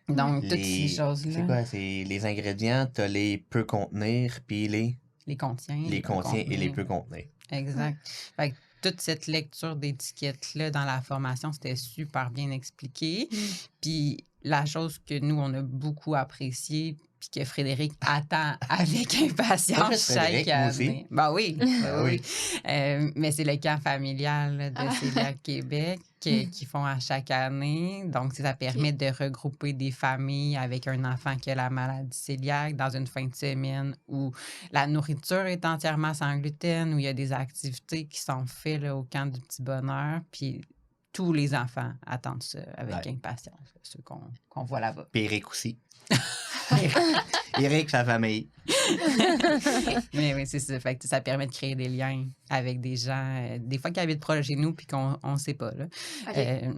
Donc, toutes ces choses-là. C'est quoi? C'est les ingrédients, t'as les peut contenir, puis les contient. Les contient et les peut contenir. Exact. Fait que toute cette lecture d'étiquettes-là dans la formation, c'était super bien expliqué. Puis la chose que nous, on a beaucoup appréciée, puis que Frédéric attend avec impatience chaque année. Ben oui, oui. Mais c'est le camp familial là, de Céliac Québec qui font à chaque année. Donc, ça permet de regrouper des familles avec un enfant qui a la maladie cœliaque dans une fin de semaine où la nourriture est entièrement sans gluten, où il y a des activités qui sont faites là, au camp du Petit Bonheur. Puis tous les enfants attendent ça avec impatience, ceux qu'on voit là-bas. Puis Eric aussi. Eric, sa famille. Mais oui, c'est ça. Fait que ça permet de créer des liens avec des gens, des fois qui habitent proche de chez nous puis qu'on ne sait pas. Là. Okay.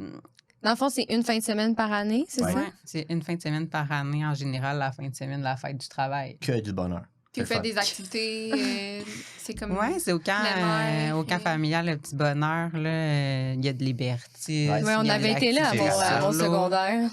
Dans le fond, c'est une fin de semaine par année, c'est ça? Oui, c'est une fin de semaine par année, en général, la fin de semaine de la fête du travail. Que du bonheur. Puis vous faites des activités, c'est comme... Oui, c'est au camp familial, le Petit Bonheur. Il y a de liberté. Oui, on avait été là à mon secondaire.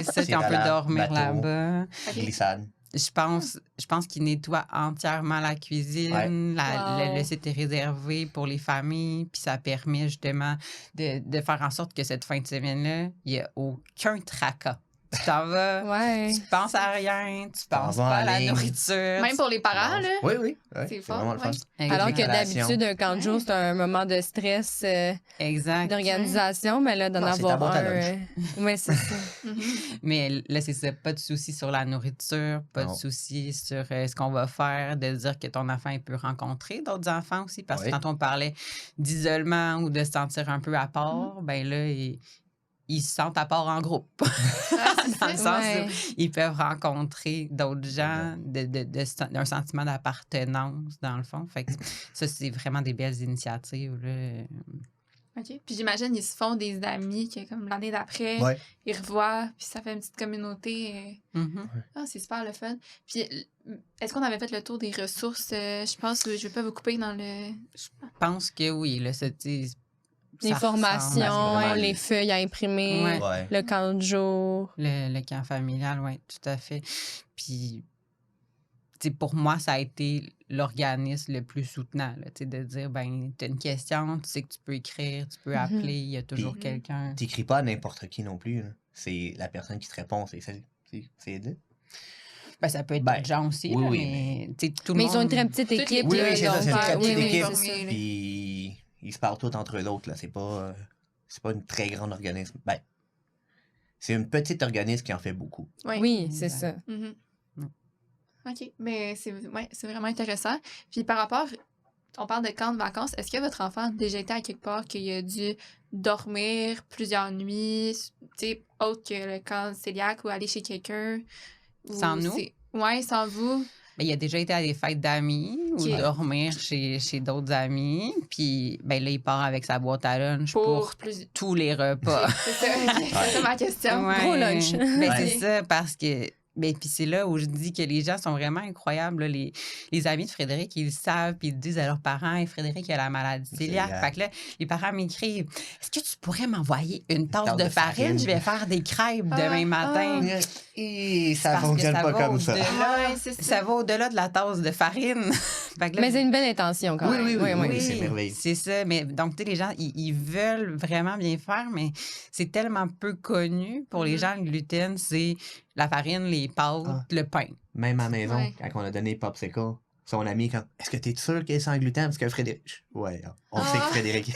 C'est ça, on peut dormir là-bas. Glissade. Je pense qu'ils nettoient entièrement la cuisine. Le site est réservé pour les familles. Puis ça permet justement de faire en sorte que cette fin de semaine-là, il n'y a aucun tracas. Tu t'en vas, tu penses à rien, tu penses pas à la nourriture. Même pour les parents, là. Oui. C'est vraiment le fun. Alors que d'habitude, un camp de jour, c'est un moment de stress, d'organisation, mais là, d'en avoir un... Oui, c'est ça. Mais là, c'est ça, pas de souci sur la nourriture, pas de souci sur ce qu'on va faire, de dire que ton enfant il peut rencontrer d'autres enfants aussi, parce que quand on parlait d'isolement ou de se sentir un peu à part, ben là, ils se sentent à part en groupe. Dans le sens où ils peuvent rencontrer d'autres gens, d'un sentiment d'appartenance, dans le fond. Fait que ça, c'est vraiment des belles initiatives. Là. OK. Puis j'imagine, ils se font des amis que, comme l'année d'après, ils revoient, puis ça fait une petite communauté. C'est super le fun. Puis est-ce qu'on avait fait le tour des ressources? Je pense que je ne vais pas vous couper dans le... Je pense que oui. Là, les formations, les feuilles à imprimer, le camp de jour. Le camp familial, oui, tout à fait. Puis, pour moi, ça a été l'organisme le plus soutenant, là, de dire, ben, tu as une question, tu sais que tu peux écrire, tu peux appeler, il y a toujours quelqu'un. Tu n'écris pas à n'importe qui non plus. Là. C'est la personne qui te répond, c'est aidé. Ben, ça peut être d'autres gens aussi, mais tout le monde... ils ont une très petite équipe. Oui, c'est ça, c'est une très petite équipe. Puis... ils se parlent tous entre eux autres. Là. C'est pas une très grande organisme. Ben, c'est une petite organisme qui en fait beaucoup. Oui, c'est ça. OK. Mais c'est vraiment intéressant. Puis par rapport on parle de camp de vacances. Est-ce que votre enfant a déjà été à quelque part qu'il a dû dormir plusieurs nuits, tu sais, autre que le camp cœliaque ou aller chez quelqu'un? Sans nous? Oui, sans vous. Ben, il a déjà été à des fêtes d'amis ou Ok. dormir chez d'autres amis. Puis ben, là, il part avec sa boîte à lunch pour tous les repas. C'est ça, ok. C'est ça ma question. Ouais. Gros lunch. Ben, Ouais. c'est ça, parce que. Ben, puis c'est là où je dis que les gens sont vraiment incroyables. Là. Les amis de Frédéric, ils le savent, puis ils disent à leurs parents, hey, Frédéric a la maladie cœliaque. Fait que là, les parents m'écrivent, est-ce que tu pourrais m'envoyer une tasse de farine? Je vais faire des crêpes demain matin. Et ça Parce que fonctionne pas va comme ça. au-delà. Ouais, c'est ça. Ça va au-delà de la tasse de farine. Fait que là, Mais c'est une belle intention quand même. Oui, c'est merveilleux. c'est ça. Mais donc, tu sais, les gens, ils veulent vraiment bien faire, mais c'est tellement peu connu. Pour les gens, le gluten, c'est la farine, les pâtes, le pain. Même à la maison, Ouais. quand on a donné Popsicle, son ami, quand est-ce que tu es sûr qu'il est sans gluten? Parce que Frédéric. Ouais, on sait que Frédéric.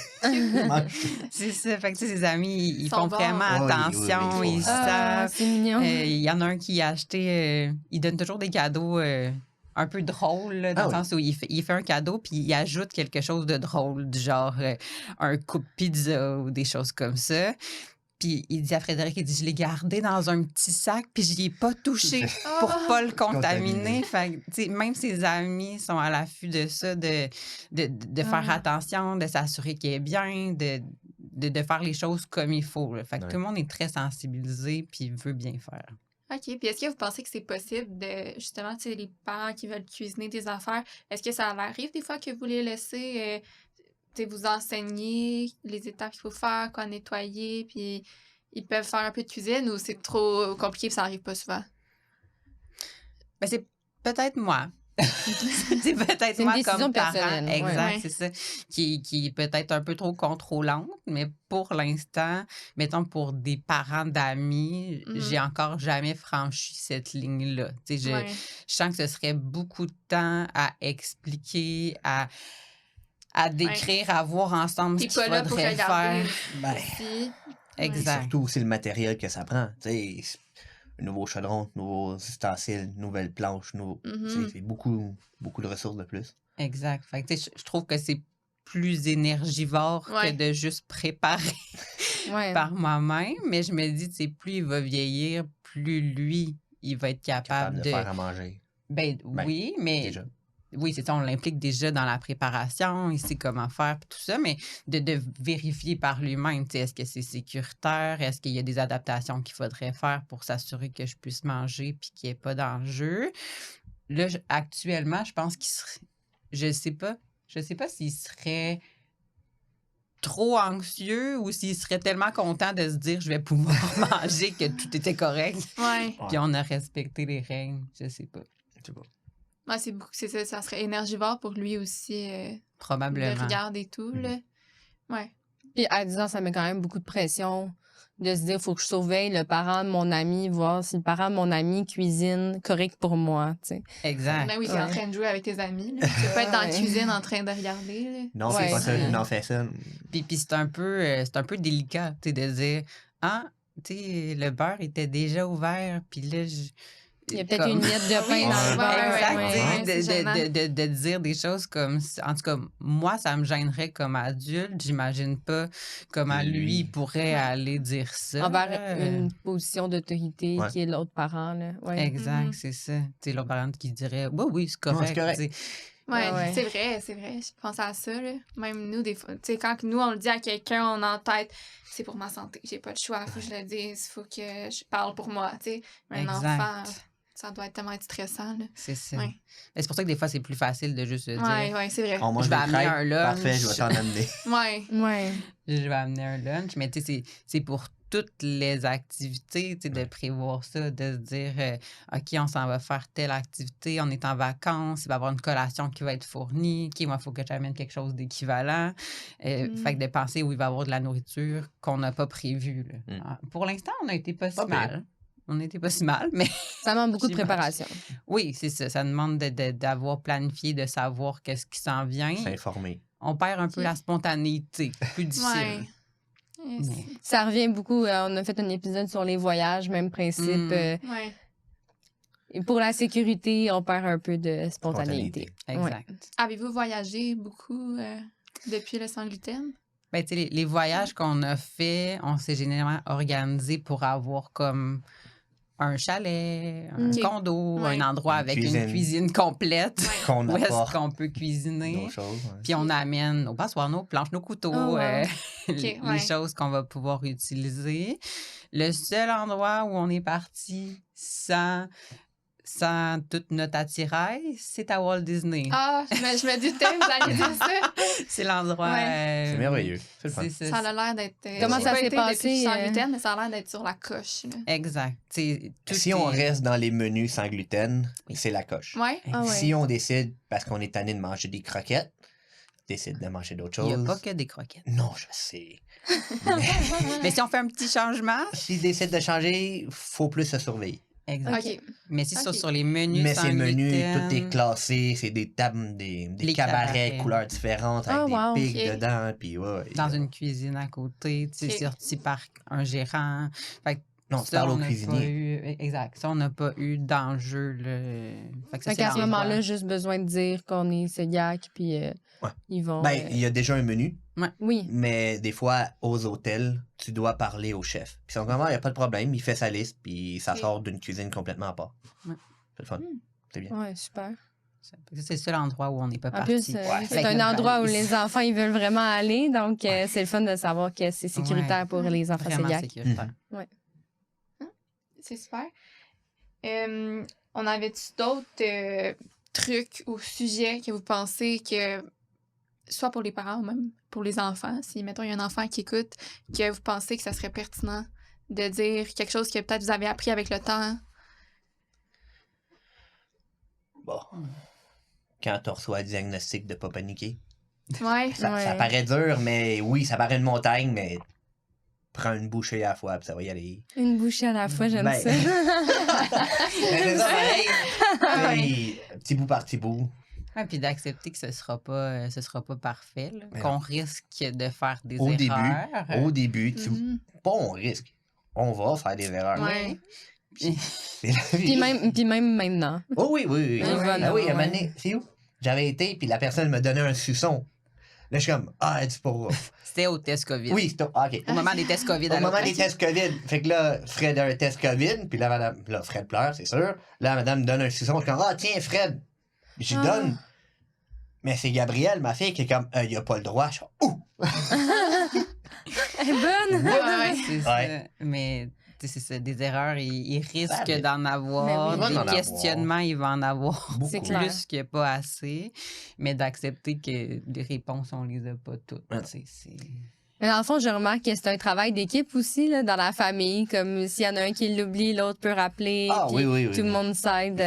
C'est ça. Fait que, tu sais, ses amis, ils Sont font bons. vraiment Oui, attention. oui, Ils faut- Ah, savent. c'est mignon. Il y en a un qui a acheté. Il donne toujours des cadeaux un peu drôles, là, dans le sens où il fait un cadeau puis il ajoute quelque chose de drôle, du genre un coupe pizza ou des choses comme ça. Puis il dit à Frédéric, il dit, je l'ai gardé dans un petit sac puis je n'y ai pas touché pour pas le contaminer. Fait que, tu sais, même ses amis sont à l'affût de ça, de faire attention, de s'assurer qu'il est bien, de faire les choses comme il faut. Là. Fait que tout le monde est très sensibilisé puis veut bien faire. OK. Puis est-ce que vous pensez que c'est possible de, justement, tu sais, les parents qui veulent cuisiner des affaires, est-ce que ça arrive des fois que vous les laissez, tu sais, vous enseigner les étapes qu'il faut faire, quoi nettoyer, puis ils peuvent faire un peu de cuisine ou c'est trop compliqué et ça arrive pas souvent? Ben, c'est peut-être moi. c'est peut-être C'est une moi décision comme parent. personnelle, ouais. Exact, Ouais. c'est ça. Qui est peut-être un peu trop contrôlante, mais pour l'instant, mettons pour des parents d'amis, j'ai encore jamais franchi cette ligne-là. Tu sais, Ouais. je sens que ce serait beaucoup de temps à expliquer, à décrire, à voir ensemble ce T'es qu'il pas là pour faudrait regarder faire. Ben, aussi. Exact. surtout aussi le matériel que ça prend. Tu sais, un nouveau chaudron, nouveaux ustensiles, nouvelles planches, c'est beaucoup de ressources de plus. Exact. Fait que, tu sais, je trouve que c'est plus énergivore que de juste préparer par moi-même. Mais je me dis, tu sais, plus il va vieillir, plus lui, il va être capable de faire à manger. Ben oui, mais... Déjà. Oui, c'est ça, on l'implique déjà dans la préparation, il sait comment faire, puis tout ça, mais de vérifier par lui-même, tu sais, est-ce que c'est sécuritaire, est-ce qu'il y a des adaptations qu'il faudrait faire pour s'assurer que je puisse manger puis qu'il n'y ait pas d'enjeu. Là, actuellement, je pense qu'il serait... Je sais pas s'il serait trop anxieux ou s'il serait tellement content de se dire je vais pouvoir manger que tout était correct. Ouais. Puis on a respecté les règles, je sais pas. Ouais, c'est ça, ça serait énergivore pour lui aussi. Probablement. De regarder et tout, là. Ouais. Puis à 10 ans, ça met quand même beaucoup de pression de se dire, il faut que je surveille le parent de mon ami, voir si le parent de mon ami cuisine correct pour moi, tu sais. Exact. Ben oui, t'es en train de jouer avec tes amis, là. Tu peux pas être dans la cuisine en train de regarder, là. Non, c'est pas ça, non, fais ça. Puis c'est un peu délicat, tu sais, de dire, ah, tu sais, le beurre était déjà ouvert, puis là, il y a peut-être une miette de pain dans le beurre. Exact. De dire des choses comme ça. En tout cas, moi, ça me gênerait comme adulte. J'imagine pas comment lui pourrait aller dire ça. Envers une position d'autorité qui est l'autre parent. Là. Ouais. Exact, c'est ça. Tu sais, l'autre parent qui dirait, oui, c'est correct. Ouais, c'est vrai. Je pense à ça, là. Même nous, des fois, tu sais, quand nous, on le dit à quelqu'un, on a en tête, c'est pour ma santé, j'ai pas le choix, faut que je le dise, faut que je parle pour moi, tu sais. Un enfant, ça doit être tellement stressant, là. C'est ça. Ouais. C'est pour ça que des fois, c'est plus facile de juste dire. Ouais, c'est vrai. Je vais amener un lunch. Parfait, je vais t'en amener. Ouais. Je vais amener un lunch, mais tu sais, c'est pour toutes les activités, tu sais, de prévoir ça, de se dire, OK, on s'en va faire telle activité, on est en vacances, il va y avoir une collation qui va être fournie, OK, moi, il faut que j'amène quelque chose d'équivalent. Fait que de penser où il va y avoir de la nourriture qu'on n'a pas prévue. Pour l'instant, on a été pas si mal. On n'était pas si mal, mais... Ça demande beaucoup de préparation. Oui, c'est ça. Ça demande d'avoir planifié, de savoir qu'est-ce qui s'en vient. S'informer. On perd un peu la spontanéité. Plus difficile. Ouais. Ça revient beaucoup. On a fait un épisode sur les voyages, même principe. Et pour la sécurité, on perd un peu de spontanéité. Exact. Avez-vous voyagé beaucoup depuis le sans gluten? Ben, tu sais, les voyages qu'on a faits, on s'est généralement organisé pour avoir comme un chalet, un Ok. condo, Ouais. un endroit Une avec cuisine. une cuisine complète Qu'on où est-ce apporte qu'on peut cuisiner. d'autres choses. Ouais. Puis on amène nos passoires, nos planches, nos couteaux, Oh, wow. les ouais. choses qu'on va pouvoir utiliser. Le seul endroit où on est parti sans toute notre attirail, c'est à Walt Disney. Ah, je me doutais que vous alliez dire ça. C'est l'endroit... Ouais. C'est merveilleux. C'est le fun. Ça a l'air d'être... Comment j'ai ça pas s'est été passé, depuis sans gluten, mais ça a l'air d'être sur la coche. Là. Exact. T'sais, tout Si on est- reste dans les menus sans gluten, Oui. c'est la coche. Ouais. Ah ouais. Si on décide, parce qu'on est tanné de manger des croquettes, décide de manger d'autres Il n'y choses. a pas que des croquettes. Non, je sais. Mais si on fait un petit changement... S'ils décident de changer, faut plus se surveiller. Exact. OK. Mais c'est ça, Ok. sur les menus Mais sans ces menus, gluten, tout est classé, c'est des tables, des Les cabarets, cabarets. couleurs différentes, avec Ah, des wow. pics Ok. dedans, puis ouais. dans une cuisine à côté, tu sais, Ok. sorti par un gérant. Fait que Non, tu ça, parles on au n'a cuisinier. pas eu- exact. Ça, on n'a pas eu d'enjeu. Fait que ça, Fait c'est qu'à ce l'endroit. moment-là, juste besoin de dire qu'on est celiac, puis Ouais. ils vont... Ben, il y a déjà un menu, Oui. mais des fois, aux hôtels, tu dois parler au chef. Puis son comment, il n'y a pas de problème, il fait sa liste, puis ça Ok. sort d'une cuisine complètement à part. Ouais. C'est le fun. C'est bien. Ouais, super. C'est le seul endroit où on n'est pas En parti. plus, Ouais. c'est Avec un le endroit où valise. les enfants, ils veulent vraiment aller. Donc, c'est le fun de savoir que c'est sécuritaire Ouais. pour les enfants Vraiment celiac. sécuritaire. C'est super. On avait-tu d'autres trucs ou sujets que vous pensez que, soit pour les parents ou même pour les enfants, si, mettons, il y a un enfant qui écoute, que vous pensez que ça serait pertinent de dire quelque chose que peut-être vous avez appris avec le temps? Bon. Quand tu reçois le diagnostic de pas paniquer, Ouais. ça Ouais. paraît dur, mais oui, ça paraît une montagne, mais prends une bouchée à la fois, puis ça va y aller. Une bouchée à la fois, j'aime Ben. ça. Mais c'est ça, pareil. Petit bout par petit bout. Ouais, puis d'accepter que ce sera pas parfait, là, Mais qu'on non. risque de faire des Au erreurs. début, Mhm. pas on risque. On va faire des erreurs. Ouais. C'est la vie. Puis même maintenant. Oh oui, oui, oui. Ouais, Ah oui, à un moment ouais. donné, c'est où? J'avais été, puis la personne me donnait un suçon. Là, je suis comme, c'est pas... C'était au test COVID. Oui, c'est OK. Au moment des tests COVID. Au à moment des l'hôpital. tests COVID. Fait que là, Fred a un test COVID, puis là, madame, là, Fred pleure, c'est sûr. Là, madame me donne un suçon, je suis comme, tiens, Fred. Je lui donne. Mais c'est Gabrielle, ma fille, qui est comme, il a pas le droit. Je suis ouh! Elle est bonne! Ouais. C'est ça. Ouais. Mais tu sais, c'est ça, des erreurs, il risque arrive. d'en avoir. Mais oui. Il va en Des avoir. questionnements, il va en avoir Beaucoup. C'est clair. plus que pas assez. Mais d'accepter que les réponses, on les a pas toutes. Ouais. Tu sais, c'est... Mais dans le fond, je remarque que c'est un travail d'équipe aussi, là, dans la famille. Comme s'il y en a un qui l'oublie, l'autre peut rappeler. Ah, puis oui, oui, oui. tout le monde s'aide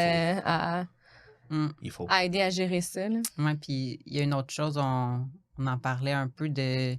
Il faut. à aider à gérer ça. Là. Ouais, puis il y a une autre chose, on en parlait un peu de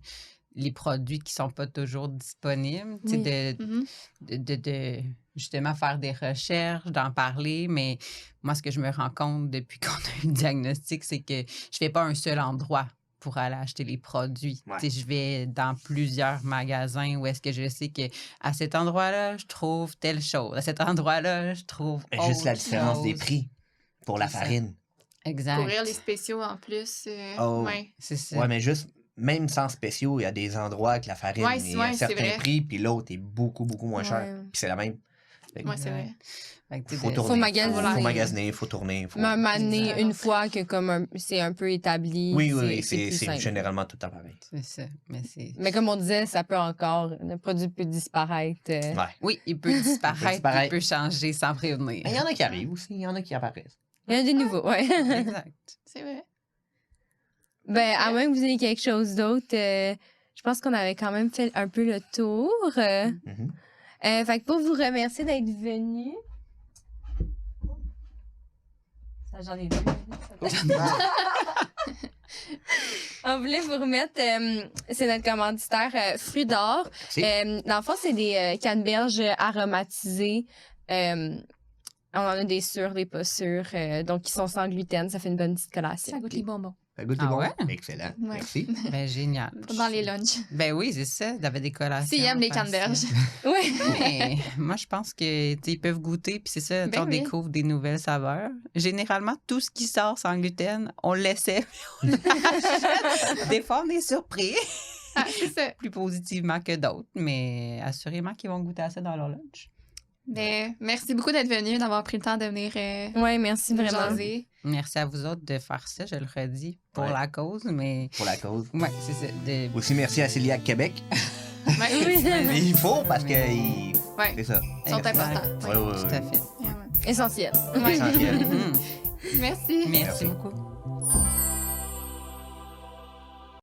les produits qui sont pas toujours disponibles. Tu sais, Oui. Mhm. de justement faire des recherches, d'en parler, mais moi, ce que je me rends compte depuis qu'on a eu le diagnostic, c'est que je vais pas à un seul endroit pour aller acheter les produits. Ouais. Tu sais, je vais dans plusieurs magasins où est-ce que je sais que à cet endroit-là, je trouve telle chose. À cet endroit-là, je trouve Mais juste la autre différence des chose. pour pour la C'est ça. farine. Exact. Courir les spéciaux en plus. Oh. Ouais. C'est ça. Ouais, mais juste, même sans spéciaux, il y a des endroits avec la farine Ouais, est ouais, à un c'est certain vrai. prix, puis l'autre est beaucoup, beaucoup moins cher. Ouais. Puis c'est la même. Fait que Ouais, c'est vrai. Fait que, tu sais, faut de- tourner. magasiner. Faut magasiner, faut tourner. Faut... Mais un moment donné, Exact. une fois que comme c'est un peu établi, Oui, oui, c'est plus c'est simple. généralement tout à pareil. C'est ça. Mais c'est... Mais comme on disait, ça peut encore, le produit peut disparaître. Ouais. Oui, il peut disparaître, disparaître. il peut changer sans prévenir. Mais il y en a qui arrivent aussi, il y en a qui apparaissent. Il y en a des nouveaux, ouais. Exact. C'est vrai. Ben, à moins que vous ayez quelque chose d'autre, je pense qu'on avait quand même fait un peu le tour. Mhm. Fait que pour vous remercier d'être venu. Ça, j'en ai deux. On voulait vous remettre, c'est notre commanditaire Fruits d'Or. Merci. Dans le fond, c'est des canneberges aromatisées. On en a des sûrs, des pas sûrs, donc qui sont sans gluten. Ça fait une bonne petite collation. Ça goûte les bonbons. Ça goûte Ah bon? ouais? Excellent. Ouais. Merci. Ben, génial. Dans les lunchs. Ben oui, c'est ça. T'avais des collations. S'ils aiment les faciles. canneberges. Oui. Mais moi, je pense que ils peuvent goûter, puis c'est ça, Ben on oui. découvre des nouvelles saveurs. Généralement, tout ce qui sort sans gluten, on le laissait. On l'achète. Des fois, on est surpris, Ah, c'est ça. plus positivement que d'autres, mais assurément qu'ils vont goûter à ça dans leur lunch. Ben, merci beaucoup d'être venu, d'avoir pris le temps de venir Oui, merci nous vraiment. jaser. Merci à vous autres de faire ça, je le redis, pour Ouais. la cause, mais Pour la cause. ouais, c'est ça. Aussi, merci à Céliac Québec. Ouais, Oui. Il faut parce que Ouais. c'est ça. Ils sont Exact. importants. Ouais, ouais, Tout ouais. à fait. Ouais, ouais. Essentiel. Ouais. Essentiel. Mhm. Merci. Merci beaucoup.